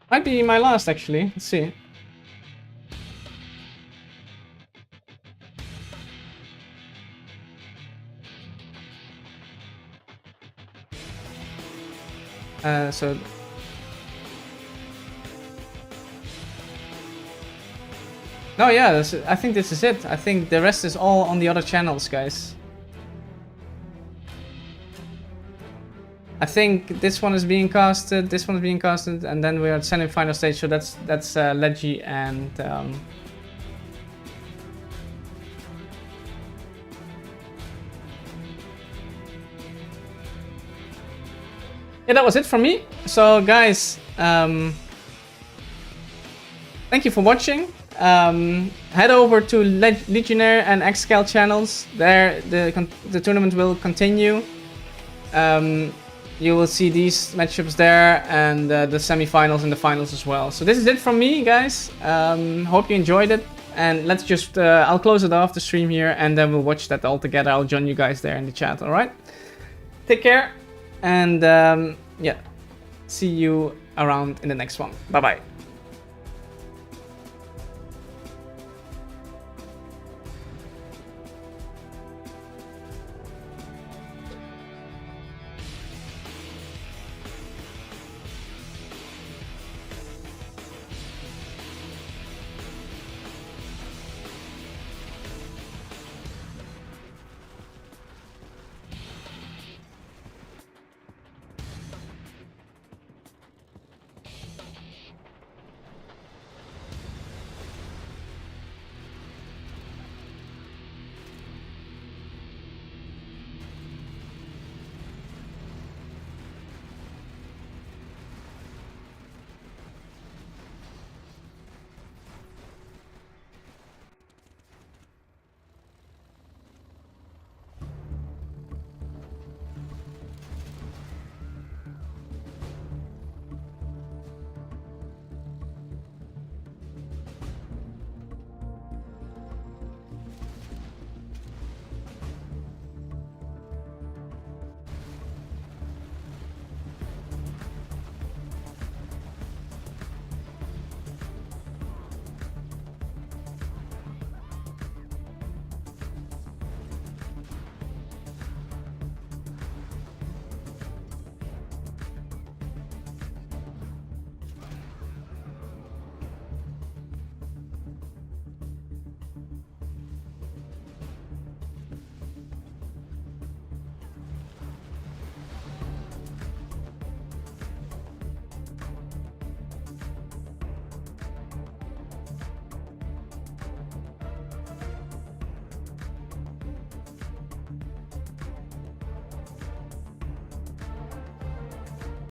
Might be my last, actually. Let's see. So... No, yeah, I think this is it. I think the rest is all on the other channels, guys. I think this one is being casted, this one is being casted, and then we're at semi-final stage, so that's Leggy and... Yeah, that was it from me. So guys, thank you for watching. Head over to Legionnaire and Xcal channels. There, the tournament will continue. You will see these matchups there and the semi-finals and the finals as well. So this is it from me, guys. Hope you enjoyed it. And let's just, I'll close it off the stream here and then we'll watch that all together. I'll join you guys there in the chat, alright? Take care and yeah, see you around in the next one. Bye-bye.